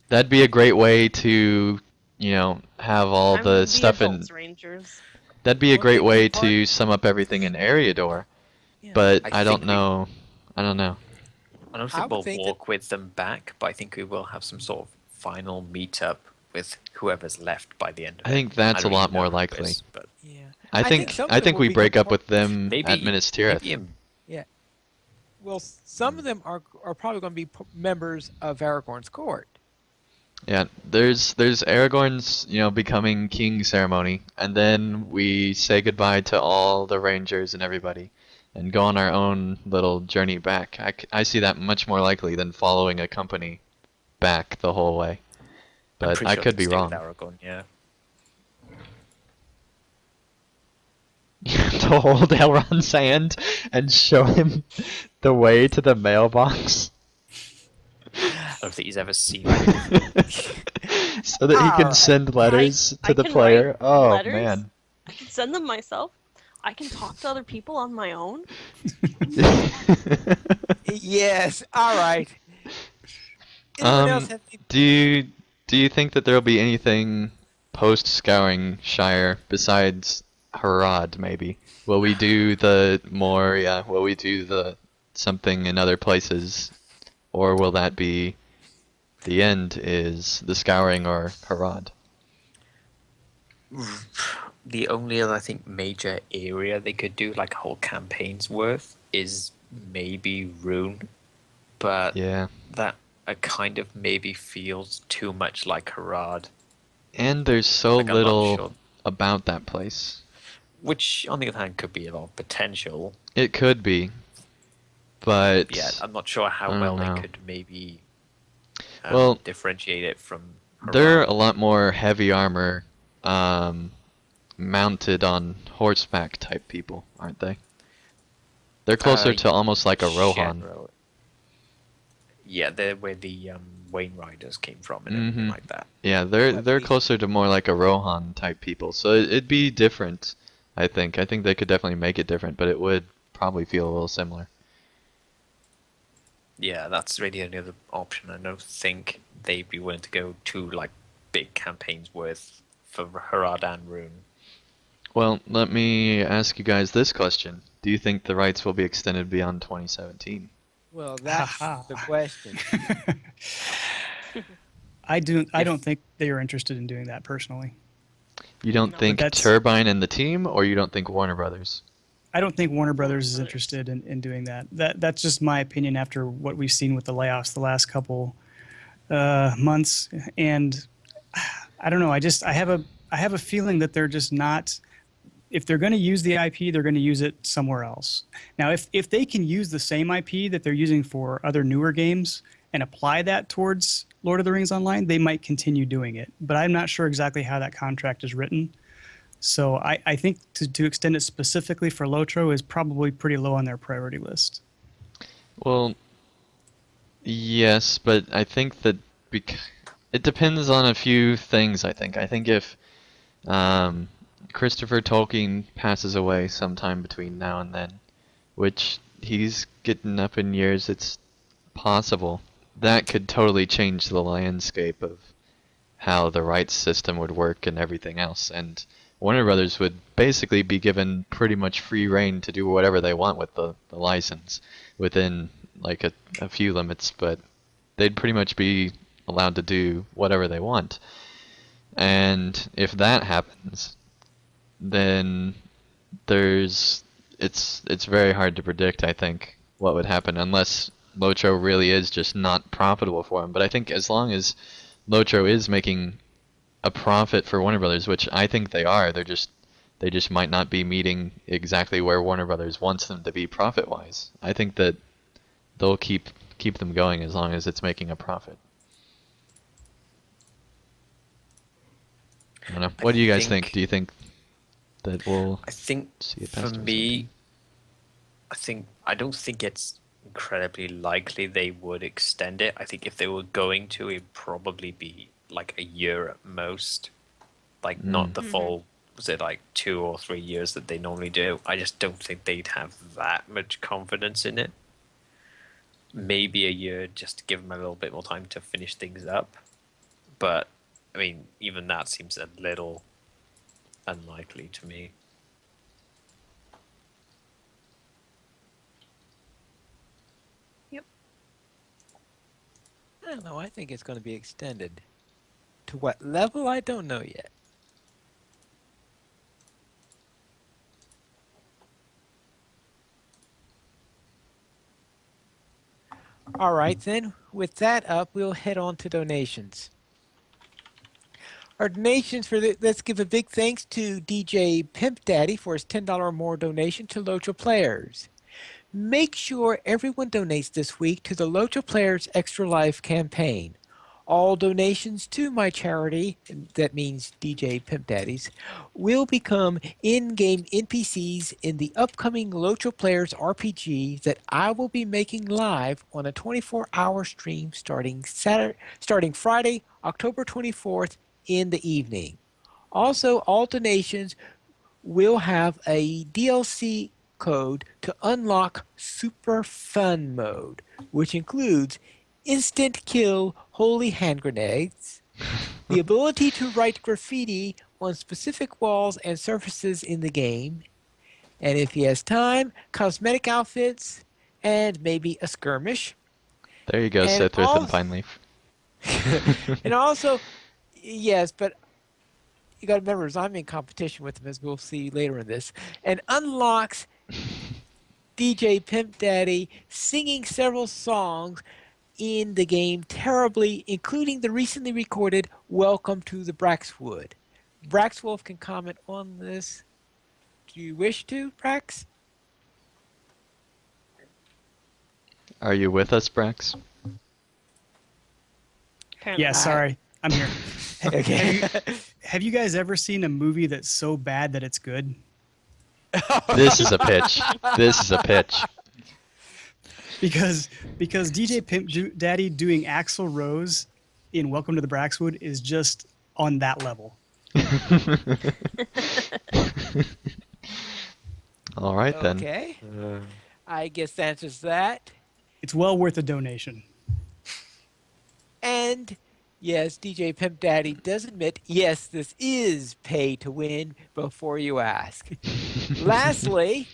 B: That'd be a great way to, have all the
E: I'm the
B: stuff in.
E: adults rangers.
B: That'd be a
A: Won't they
B: great
A: be
B: way
A: part?
B: to sum up everything in Areador,
A: Yeah.
B: but
C: I
B: I don't
C: think we.
B: know. I don't know.
C: I don't
A: I
C: think
A: would
C: we'll
A: think that.
C: walk with them back, but I think we will have some sort of final meetup with whoever's left by the end of
B: I
C: it.
B: think
C: I
B: that's a
C: don't
B: lot
C: even know
B: more
C: who it
B: likely.
C: is, but
A: Yeah.
B: I
A: I think
B: think
A: some
B: I
A: of them
B: think
A: will
B: we
A: become
B: break up
A: part.
B: with them at
C: maybe
B: Minas
C: maybe
B: Tirith.
C: in
A: Yeah. Well, some of them are probably going to be members of Aragorn's court.
B: Yeah, there's Aragorn's, becoming king ceremony, and then we say goodbye to all the rangers and everybody, and go on our own little journey back. I see that much more likely than following a company back the whole way.
C: I'm
B: But
C: pretty
B: I
C: sure
B: could
C: they'll
B: be
C: stay with
B: wrong.
C: Aragorn. Yeah.
B: To hold Elrond's hand and show him the way to the mailbox.
C: I don't think he's ever seen that before.
B: So that he
A: All
B: can
A: right.
B: send letters to
E: I
B: the
E: can write
B: player. Oh
E: letters.
B: man.
E: I can send them myself. I can talk to other people on my own.
A: Yes. All right. Anyone else
B: Um,
A: have any?
B: do you think that there'll be anything post Scouring Shire besides Harad maybe? Will we do the Moria? Will we do the something in other places? Or will that be the end is the Scouring or Harad?
C: The only other, I think, major area they could do like a whole campaign's worth is maybe Rune, but
B: Yeah.
C: that kind of maybe feels too much like Harad.
B: And there's so
C: Like I'm not
B: little
C: sure.
B: about that place.
C: Which, on the other hand, could be a lot of potential.
B: It could be,
C: Yeah,
B: but
C: I'm not sure how
B: I
C: well
B: don't
C: they
B: know.
C: could maybe
B: Well,
C: differentiate it from
B: they're
C: Harad.
B: a lot more heavy armor, um, mounted on horseback type people, aren't they? They're closer to almost like a Rohan.
C: General. Yeah, they're where the Wayne Riders came from and everything
B: Hmm.
C: like that.
B: Yeah, they're
A: We,
B: closer to more like a Rohan type people. So it'd be different, I think. I think they could definitely make it different, but it would probably feel a little similar.
C: Yeah, that's really the only other option. I don't think they'd be willing to go to like big campaigns worth for Harad and Rune.
B: Well, let me ask you guys this question. Do you think the rights will be extended beyond 2017?
A: well, that's
D: Haha.
A: the question.
D: I
C: If
D: don't think they are interested in doing that personally.
B: You don't
E: No.
B: think
D: That's-
B: Turbine and the team, or you don't think Warner Brothers?
D: I don't think Warner Brothers is
E: Brothers.
D: interested in doing that. That's just my opinion after what we've seen with the layoffs the last couple months. And I don't know. I have a feeling that they're just not. If they're going to use the IP, they're going to use it somewhere else. Now, if they can use the same IP that they're using for other newer games and apply that towards Lord of the Rings Online, they might continue doing it. But I'm not sure exactly how that contract is written. So I think to extend it specifically for LOTRO is probably pretty low on their priority list.
B: Well, yes, but I think that it depends on a few things, I think. I think if um, Christopher Tolkien passes away sometime between now and then, which he's getting up in years, it's possible. That could totally change the landscape of how the rights system would work and everything else. And Warner Brothers would basically be given pretty much free reign to do whatever they want with the license within like a few limits, but they'd pretty much be allowed to do whatever they want. And if that happens, then it's very hard to predict, I think, what would happen unless Lotro really is just not profitable for them. But I think as long as Lotro is making a profit for Warner Brothers, which I think they are, they just might not be meeting exactly where Warner Brothers wants them to be profit wise. I think that they'll keep them going as long as it's making a profit. I don't know. What do you guys think? Do you think that we'll
C: I think
B: see it
C: for
B: past
C: me, I don't think it's incredibly likely they would extend it. I think if they were going to, it'd probably be like a year at most, like not the full was it like 2 or 3 years that they normally do. I just don't think they'd have that much confidence in it. Maybe a year just to give them a little bit more time to finish things up. But I mean, even that seems a little unlikely to me.
E: Yep.
A: I don't know. I think it's going to be extended. To what level? I don't know yet. All right, then. With that up, we'll head on to donations. Our donations let's give a big thanks to DJ Pimp Daddy for his $10 or more donation to LOTRO Players. Make sure everyone donates this week to the LOTRO Players Extra Life campaign. All donations to my charity, that means DJ Pimp Daddy's, will become in-game NPCs in the upcoming LOTRO Players RPG that I will be making live on a 24-hour stream starting Friday, October 24th in the evening. Also, all donations will have a DLC code to unlock Super Fun Mode, which includes instant kill holy hand grenades, the ability to write graffiti on specific walls and surfaces in the game, and if he has time, cosmetic outfits, and maybe a skirmish.
B: There you go,
A: And
B: Sith and Pineleaf.
A: and also, yes, but you got to remember, I'm in competition with him, as we'll see later in this, and unlocks DJ Pimp Daddy singing several songs in the game terribly, including the recently recorded Welcome to the Braxwood. Braxwolf can comment on this. Do you wish to, Brax?
B: Are you with us, Brax?
E: Apparently
D: Yeah,
E: not.
D: sorry. I'm here.
A: Okay.
D: Have you guys ever seen a movie that's so bad that it's good?
B: This is a pitch. This is a pitch.
D: Because DJ Pimp Daddy doing Axl Rose in Welcome to the Braxwood is just on that level.
B: All right, then.
A: Okay. I guess that answers that.
D: It's well worth a donation.
A: And yes, DJ Pimp Daddy does admit, yes, this is pay to win before you ask. Lastly,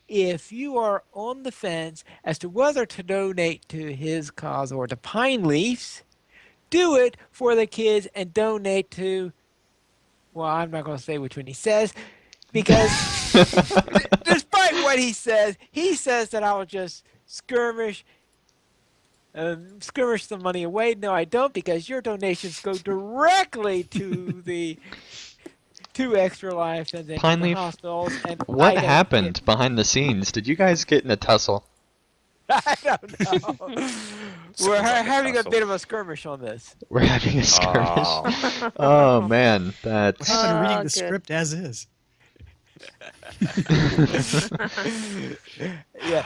A: if you are on the fence as to whether to donate to his cause or to Pine Leafs, do it for the kids and donate to, well, I'm not going to say which one he says, because despite what he says that I will just skirmish the money away. No, I don't, because your donations go directly to the two Extra Lives and then to the
B: Pineleaf,
A: hospitals. And
B: what
A: I don't
B: happened behind the scenes? Did you guys get in a tussle?
A: I don't know. We're
C: Sounds like a
A: having a
C: tussle.
A: bit of a skirmish on this.
B: We're having a skirmish.
C: Oh.
B: Oh man,
D: What
B: that's
D: happened to reading the
E: good.
D: script as is?
A: Yeah.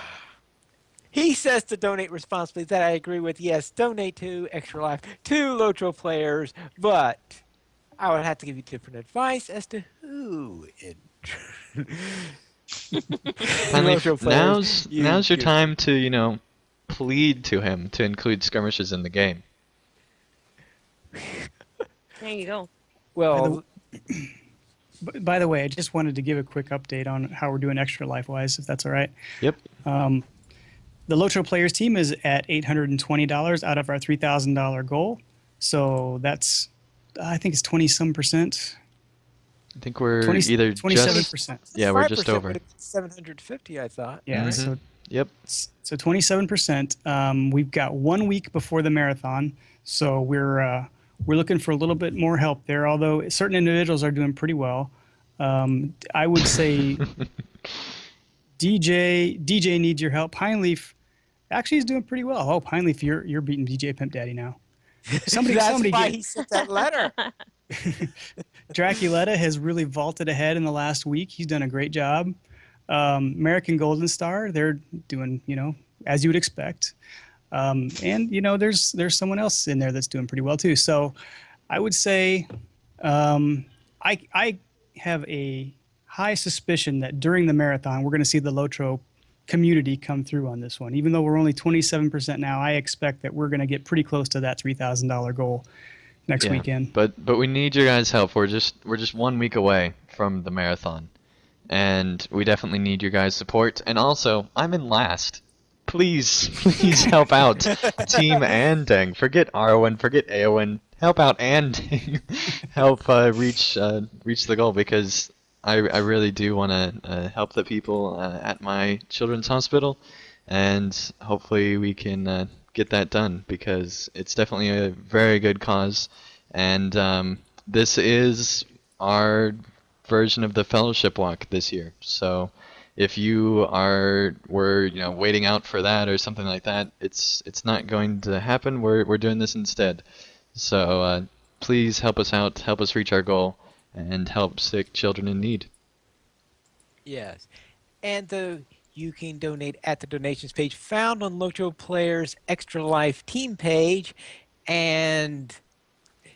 A: He says to donate responsibly. That I agree with. Yes, donate to Extra Life, to LOTRO Players, but I would have to give you different advice as to who in LOTRO Players
B: now's your
A: give.
B: time to, plead to him to include skirmishes in the game.
E: There you go.
A: Well,
D: By the way, I just wanted to give a quick update on how we're doing Extra Life wise, if that's all right.
B: Yep.
D: The LOTRO Players team is at $820 out of our $3,000 goal. So that's, I think it's 20-some%.
B: I think we're
D: 20,
B: either
D: 27%.
B: Yeah, we're just
A: 5%
B: over.
A: would have been 750, I thought.
D: Yeah,
B: Mhm.
D: so
B: Yep.
D: 27%. We've got 1 week before the marathon, so we're looking for a little bit more help there. Although certain individuals are doing pretty well, I would say DJ needs your help. Pineleaf actually is doing pretty well. Oh, Pineleaf, you're beating DJ Pimp Daddy now. Somebody
A: That's why
D: get,
A: he sent that letter.
D: Draculetta has really vaulted ahead in the last week. He's done a great job. American Golden Star, they're doing, as you would expect. And there's someone else in there that's doing pretty well too. So I would say I have a high suspicion that during the marathon, we're going to see the LOTRO community come through on this one. Even though we're only 27% now, I expect that we're going to get pretty close to that $3,000 goal next
B: Yeah,
D: weekend.
B: but we need your guys' help. We're just 1 week away from the marathon, and we definitely need your guys' support. And also, I'm in last. Please, please help out Team Andang. Forget Arwen, forget Eowyn. Help out Andang. Help reach the goal because I really do want to help the people at my children's hospital, and hopefully we can get that done because it's definitely a very good cause, and this is our version of the fellowship walk this year. So if you were waiting out for that or something like that, it's not going to happen. We're doing this instead. So please help us out, help us reach our goal, and help sick children in need.
A: Yes. And you can donate at the donations page found on LOTRO Player's Extra Life team page. And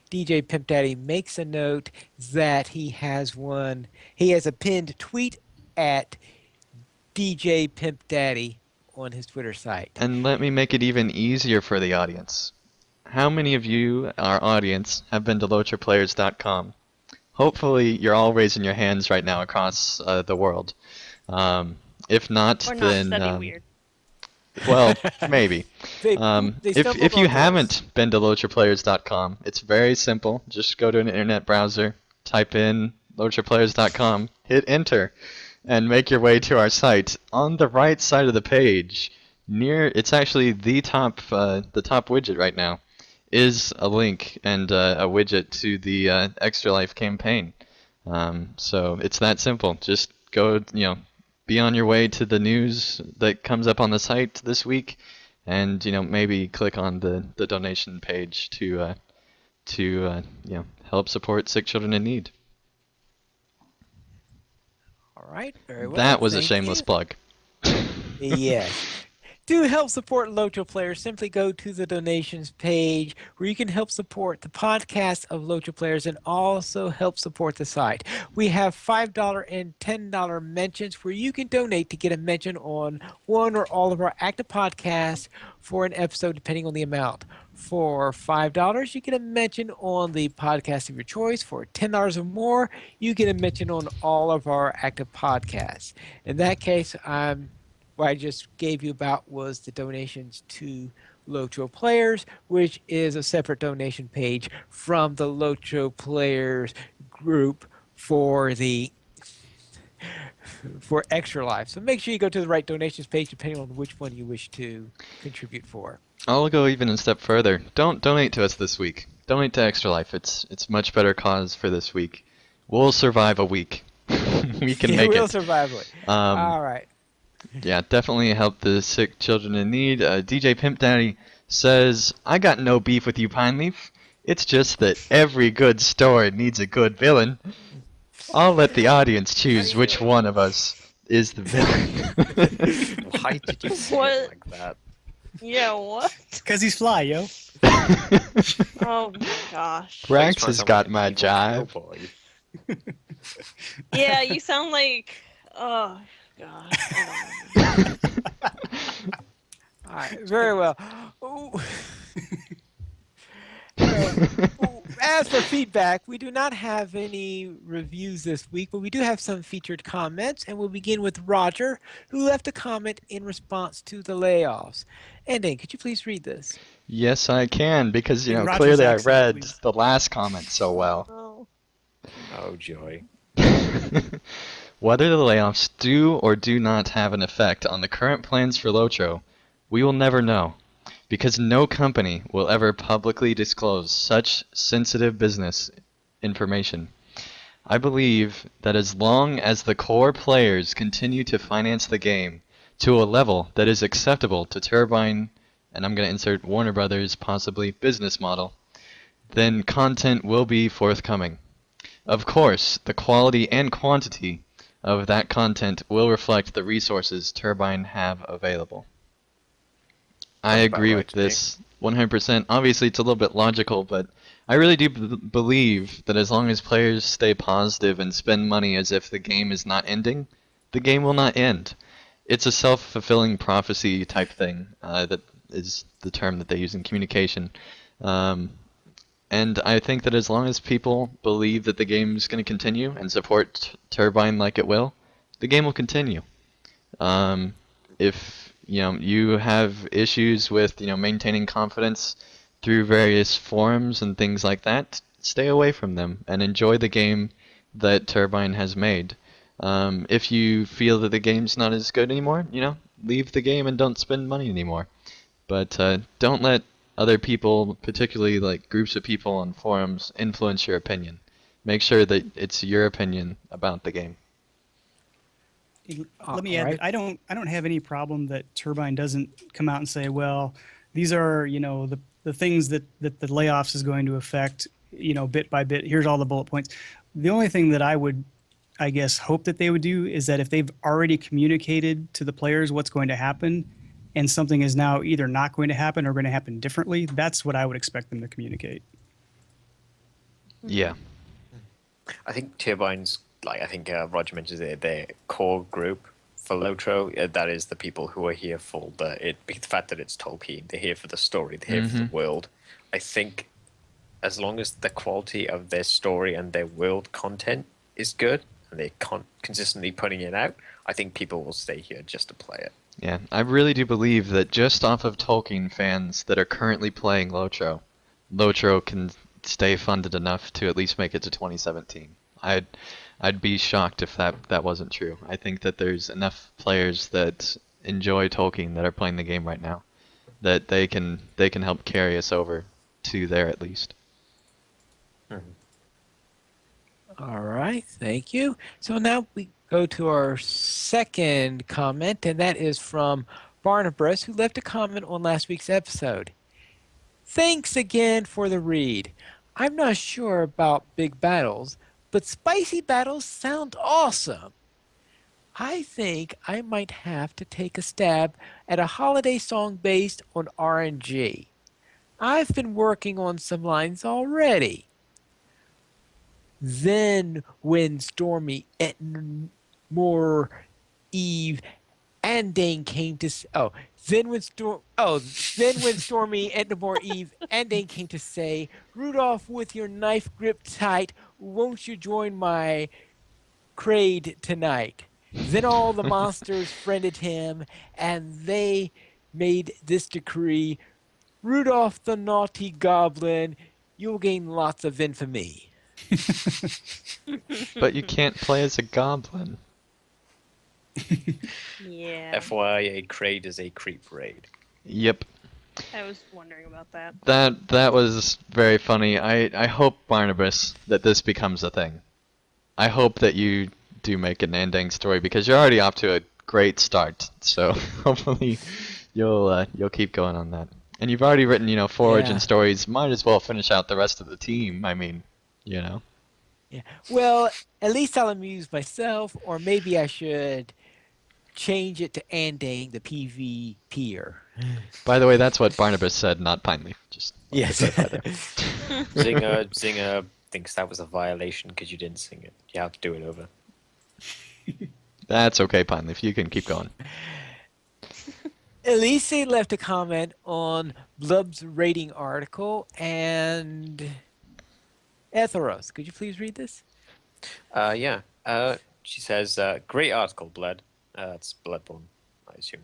A: DJ Pimp Daddy makes a note that he has a pinned tweet at DJ Pimp Daddy on his Twitter site.
B: And let me make it even easier for the audience. How many of you, our audience, have been to LOTROplayers.com? Hopefully, you're all raising your hands right now across the world. If not,
E: Or not,
B: then
E: that'd be weird.
B: well, maybe.
A: They
B: If
A: stumbled
B: you
A: onto
B: haven't
A: us.
B: been to LOTROplayers.com, it's very simple. Just go to an internet browser, type in LOTROplayers.com, hit enter, and make your way to our site. On the right side of the page, it's actually the top widget right now, is a link and a widget to the Extra Life campaign. So it's that simple. Just go, be on your way to the news that comes up on the site this week, and maybe click on the donation page to help support sick children in need.
A: All right, very well.
B: That was a
A: thank
B: shameless
A: you.
B: plug.
A: Yes. To help support LOTRO Players, simply go to the donations page where you can help support the podcast of LOTRO Players and also help support the site. We have $5 and $10 mentions where you can donate to get a mention on one or all of our active podcasts for an episode, depending on the amount. For $5, you get a mention on the podcast of your choice. For $10 or more, you get a mention on all of our active podcasts. In that case, what I just gave you about was the donations to LOTRO Players, which is a separate donation page from the LOTRO Players group for Extra Life. So make sure you go to the right donations page depending on which one you wish to contribute for.
B: I'll go even a step further. Don't donate to us this week. Donate to Extra Life. It's much better cause for this week. We'll survive a week. We can make
A: We'll
B: it.
A: survive it. All right.
B: Yeah, definitely help the sick children in need. DJ Pimp Daddy says, I got no beef with you, Pineleaf. It's just that every good story needs a good villain. I'll let the audience choose which one of us is the villain.
C: Why did you say
E: What?
C: it like that?
E: Yeah, what?
D: Because he's fly, yo.
E: Oh my gosh.
B: Brax has got my jive.
E: Yeah, you sound like. Oh gosh. I don't know.
A: All right. Very well. Ooh. As for feedback, we do not have any reviews this week, but we do have some featured comments, and we'll begin with Roger, who left a comment in response to the layoffs. Ending, could you please read this?
B: Yes, I can, because,
D: In Roger's
B: clearly I
D: accent,
B: read
D: please.
B: the last comment so well.
E: Oh.
C: Oh, joy.
B: Whether the layoffs do or do not have an effect on the current plans for LOTRO, we will never know, because no company will ever publicly disclose such sensitive business information. I believe that as long as the core players continue to finance the game to a level that is acceptable to Turbine, and I'm going to insert Warner Brothers, possibly, business model, then content will be forthcoming. Of course, the quality and quantity of that content will reflect the resources Turbine have available. I
C: Sounds about
B: agree
C: right
B: with
C: to me.
B: this 100%. Obviously, it's a little bit logical, but I really do believe that as long as players stay positive and spend money as if the game is not ending, the game will not end. It's a self-fulfilling prophecy type thing. That is the term that they use in communication. Um, and I think that as long as people believe that the game is going to continue and support Turbine like it will, the game will continue. Um, if you have issues with maintaining confidence through various forums and things like that, stay away from them and enjoy the game that Turbine has made. If you feel that the game's not as good anymore, leave the game and don't spend money anymore. But don't let other people, particularly like groups of people on forums, influence your opinion. Make sure that it's your opinion about the game.
D: Let me
A: All
D: add
A: right.
D: that I don't have any problem that Turbine doesn't come out and say, well, these are the things that the layoffs is going to affect bit by bit. Here's all the bullet points. The only thing that I would, I guess, hope that they would do is that if they've already communicated to the players what's going to happen, and something is now either not going to happen or going to happen differently, that's what I would expect them to communicate.
B: Yeah.
C: I think Turbine's, like I think Roger mentioned it, their core group for LOTRO, that is the people who are here for the fact that it's Tolkien. They're here for the story. They're here for the world. I think as long as the quality of their story and their world content is good and they're consistently putting it out, I think people will stay here just to play it.
B: Yeah, I really do believe that just off of Tolkien fans that are currently playing LOTRO can stay funded enough to at least make it to 2017. I'd be shocked if that wasn't true. I think that there's enough players that enjoy Tolkien that are playing the game right now that they can help carry us over to there at least.
A: All right, thank you. So now we go to our second comment, and that is from Barnabas, who left a comment on last week's episode. Thanks again for the read. I'm not sure about big battles, but spicy battles sound awesome. I think I might have to take a stab at a holiday song based on RNG. I've been working on some lines already. Then when Stormy Etmore Eve and Dane came to then when Stormy Etmore Eve and Dane came to say, Rudolph, with your knife gripped tight, won't you join my crade tonight? Then all the monsters friended him, and they made this decree: Rudolph the naughty goblin, you'll gain lots of infamy.
B: But you can't play as a goblin.
E: Yeah,
C: FYI, Kraid is a creep raid.
B: Yep.
E: I was wondering about that.
B: That was very funny. I hope, Barnabas, that this becomes a thing. I hope that you do make an ending story because you're already off to a great start. So hopefully you'll keep going on that. And you've already written, 4 origin stories. Might as well finish out the rest of the team. I mean,
A: Yeah. Well, at least I'll amuse myself, or maybe I should change it to Andang the PvPer.
B: By the way, that's what Barnabas said, not Pineleaf. Just
A: Yes.
C: Zinger thinks that was a violation because you didn't sing it. You have to do it over.
B: That's okay, Pineleaf. You can keep going.
A: Elise left a comment on Blub's rating article, and Etheros, could you please read this?
C: Yeah. She says, great article, Blood. It's Bloodborne, I assume.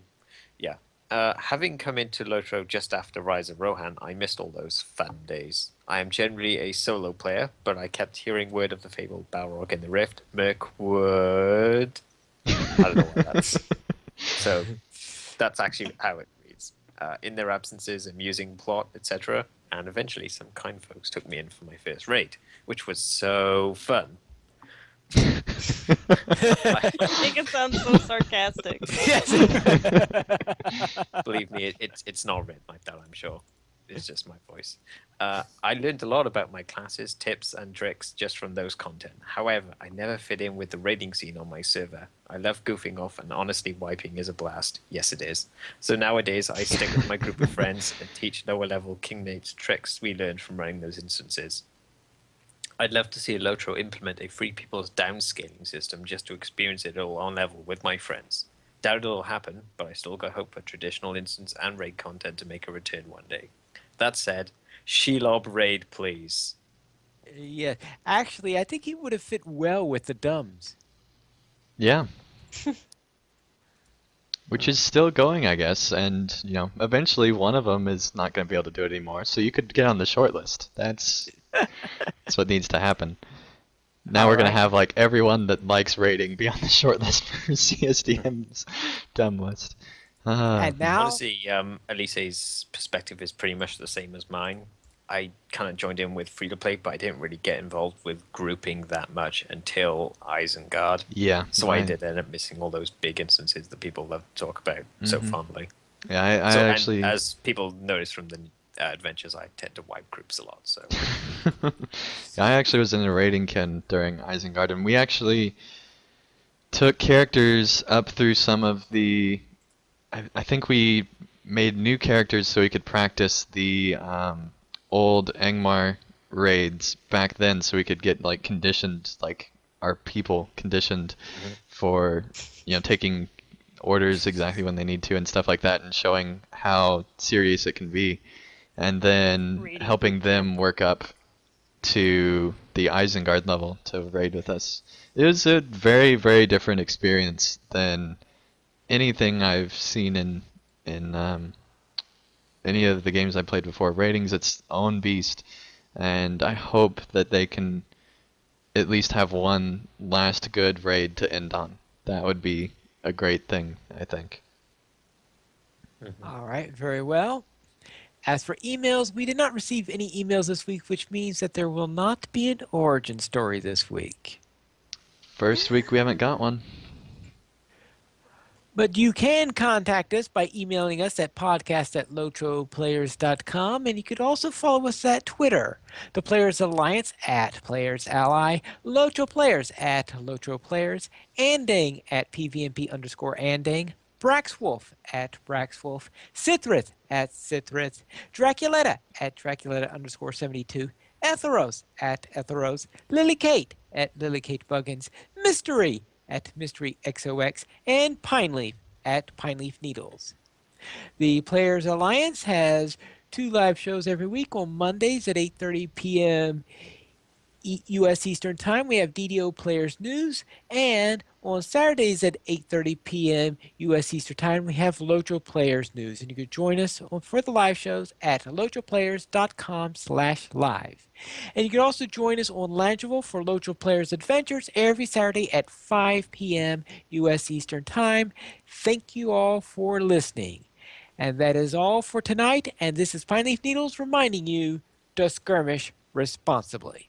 C: Yeah. Having come into LOTRO just after Rise of Rohan, I missed all those fun days. I am generally a solo player, but I kept hearing word of the fabled Balrog in the Rift, Mirkwood. I don't know what that's. So that's actually how it reads. In their absences, amusing plot, etc. And eventually some kind folks took me in for my first raid, which was so fun.
E: I think it sounds so sarcastic.
C: Believe me, it's not written like that, I'm sure. It's just my voice. I learned a lot about my classes, tips, and tricks just from those content. However, I never fit in with the raiding scene on my server. I love goofing off, and honestly, wiping is a blast. Yes, it is. So nowadays, I stick with my group of friends and teach lower level kingmates tricks we learned from running those instances. I'd love to see LOTRO implement a free people's downscaling system just to experience it all on level with my friends. Doubt it'll happen, but I still got hope for traditional instance and raid content to make a return one day. That said, Shelob raid, please.
A: Yeah, actually, I think he would have fit well with the Dumbs.
B: Yeah. Which is still going, I guess, and eventually one of them is not going to be able to do it anymore. So you could get on the short list. That's what needs to happen. Now we're going to
A: Alright.
B: have like everyone that likes raiding be on the short list for CSDM's dumb list.
A: And now,
C: Honestly, Elise's perspective is pretty much the same as mine. I kind of joined in with free to play, but I didn't really get involved with grouping that much until Isengard.
B: Yeah.
C: So I did end up missing all those big instances that people love to talk about so fondly.
B: Yeah, I
C: So,
B: actually.
C: and as people notice from the adventures, I tend to wipe groups a lot. So
B: Yeah, I actually was in a raiding ken during Isengard, and we actually took characters up through some of the. I think we made new characters so we could practice the old Angmar raids back then, so we could get like conditioned, like our people conditioned for taking orders exactly when they need to and stuff like that, and showing how serious it can be, and then
E: Raiding
B: helping
E: boot
B: them
E: camp.
B: work up to the Isengard level to raid with us. It was a very, very different experience than anything I've seen in any of the games I played before. Raiding's its own beast, and I hope that they can at least have one last good raid to end on. That would be a great thing, I think.
A: all right, very well. As for emails, we did not receive any emails this week, which means that there will not be an origin story this week.
B: First week we haven't got one.
A: But you can contact us by emailing us at podcast@lotroplayers.com, and you could also follow us at Twitter. The Players Alliance at Players Ally, Lotro Players at Lotro Players, Andang at PVMP_Andang, Braxwolf at Braxwolf, Sithrith at Sithrith, Draculetta at Draculetta_72, Etheros at Etheros, Lily Kate at Lily Kate Buggins, Mystery at Mystery XOX, and Pineleaf at Pineleaf Needles. The Players Alliance has 2 live shows every week on Mondays at 8:30 p.m. U.S. Eastern Time. We have DDO Players News, and on Saturdays at 8:30 p.m. U.S. Eastern Time, we have LOTRO Players News, and you can join us for the live shows at lotroplayers.com/live. And you can also join us on Langeville for LOTRO Players Adventures every Saturday at 5 p.m. U.S. Eastern Time. Thank you all for listening. And that is all for tonight, and this is Pineleaf Needles reminding you to skirmish responsibly.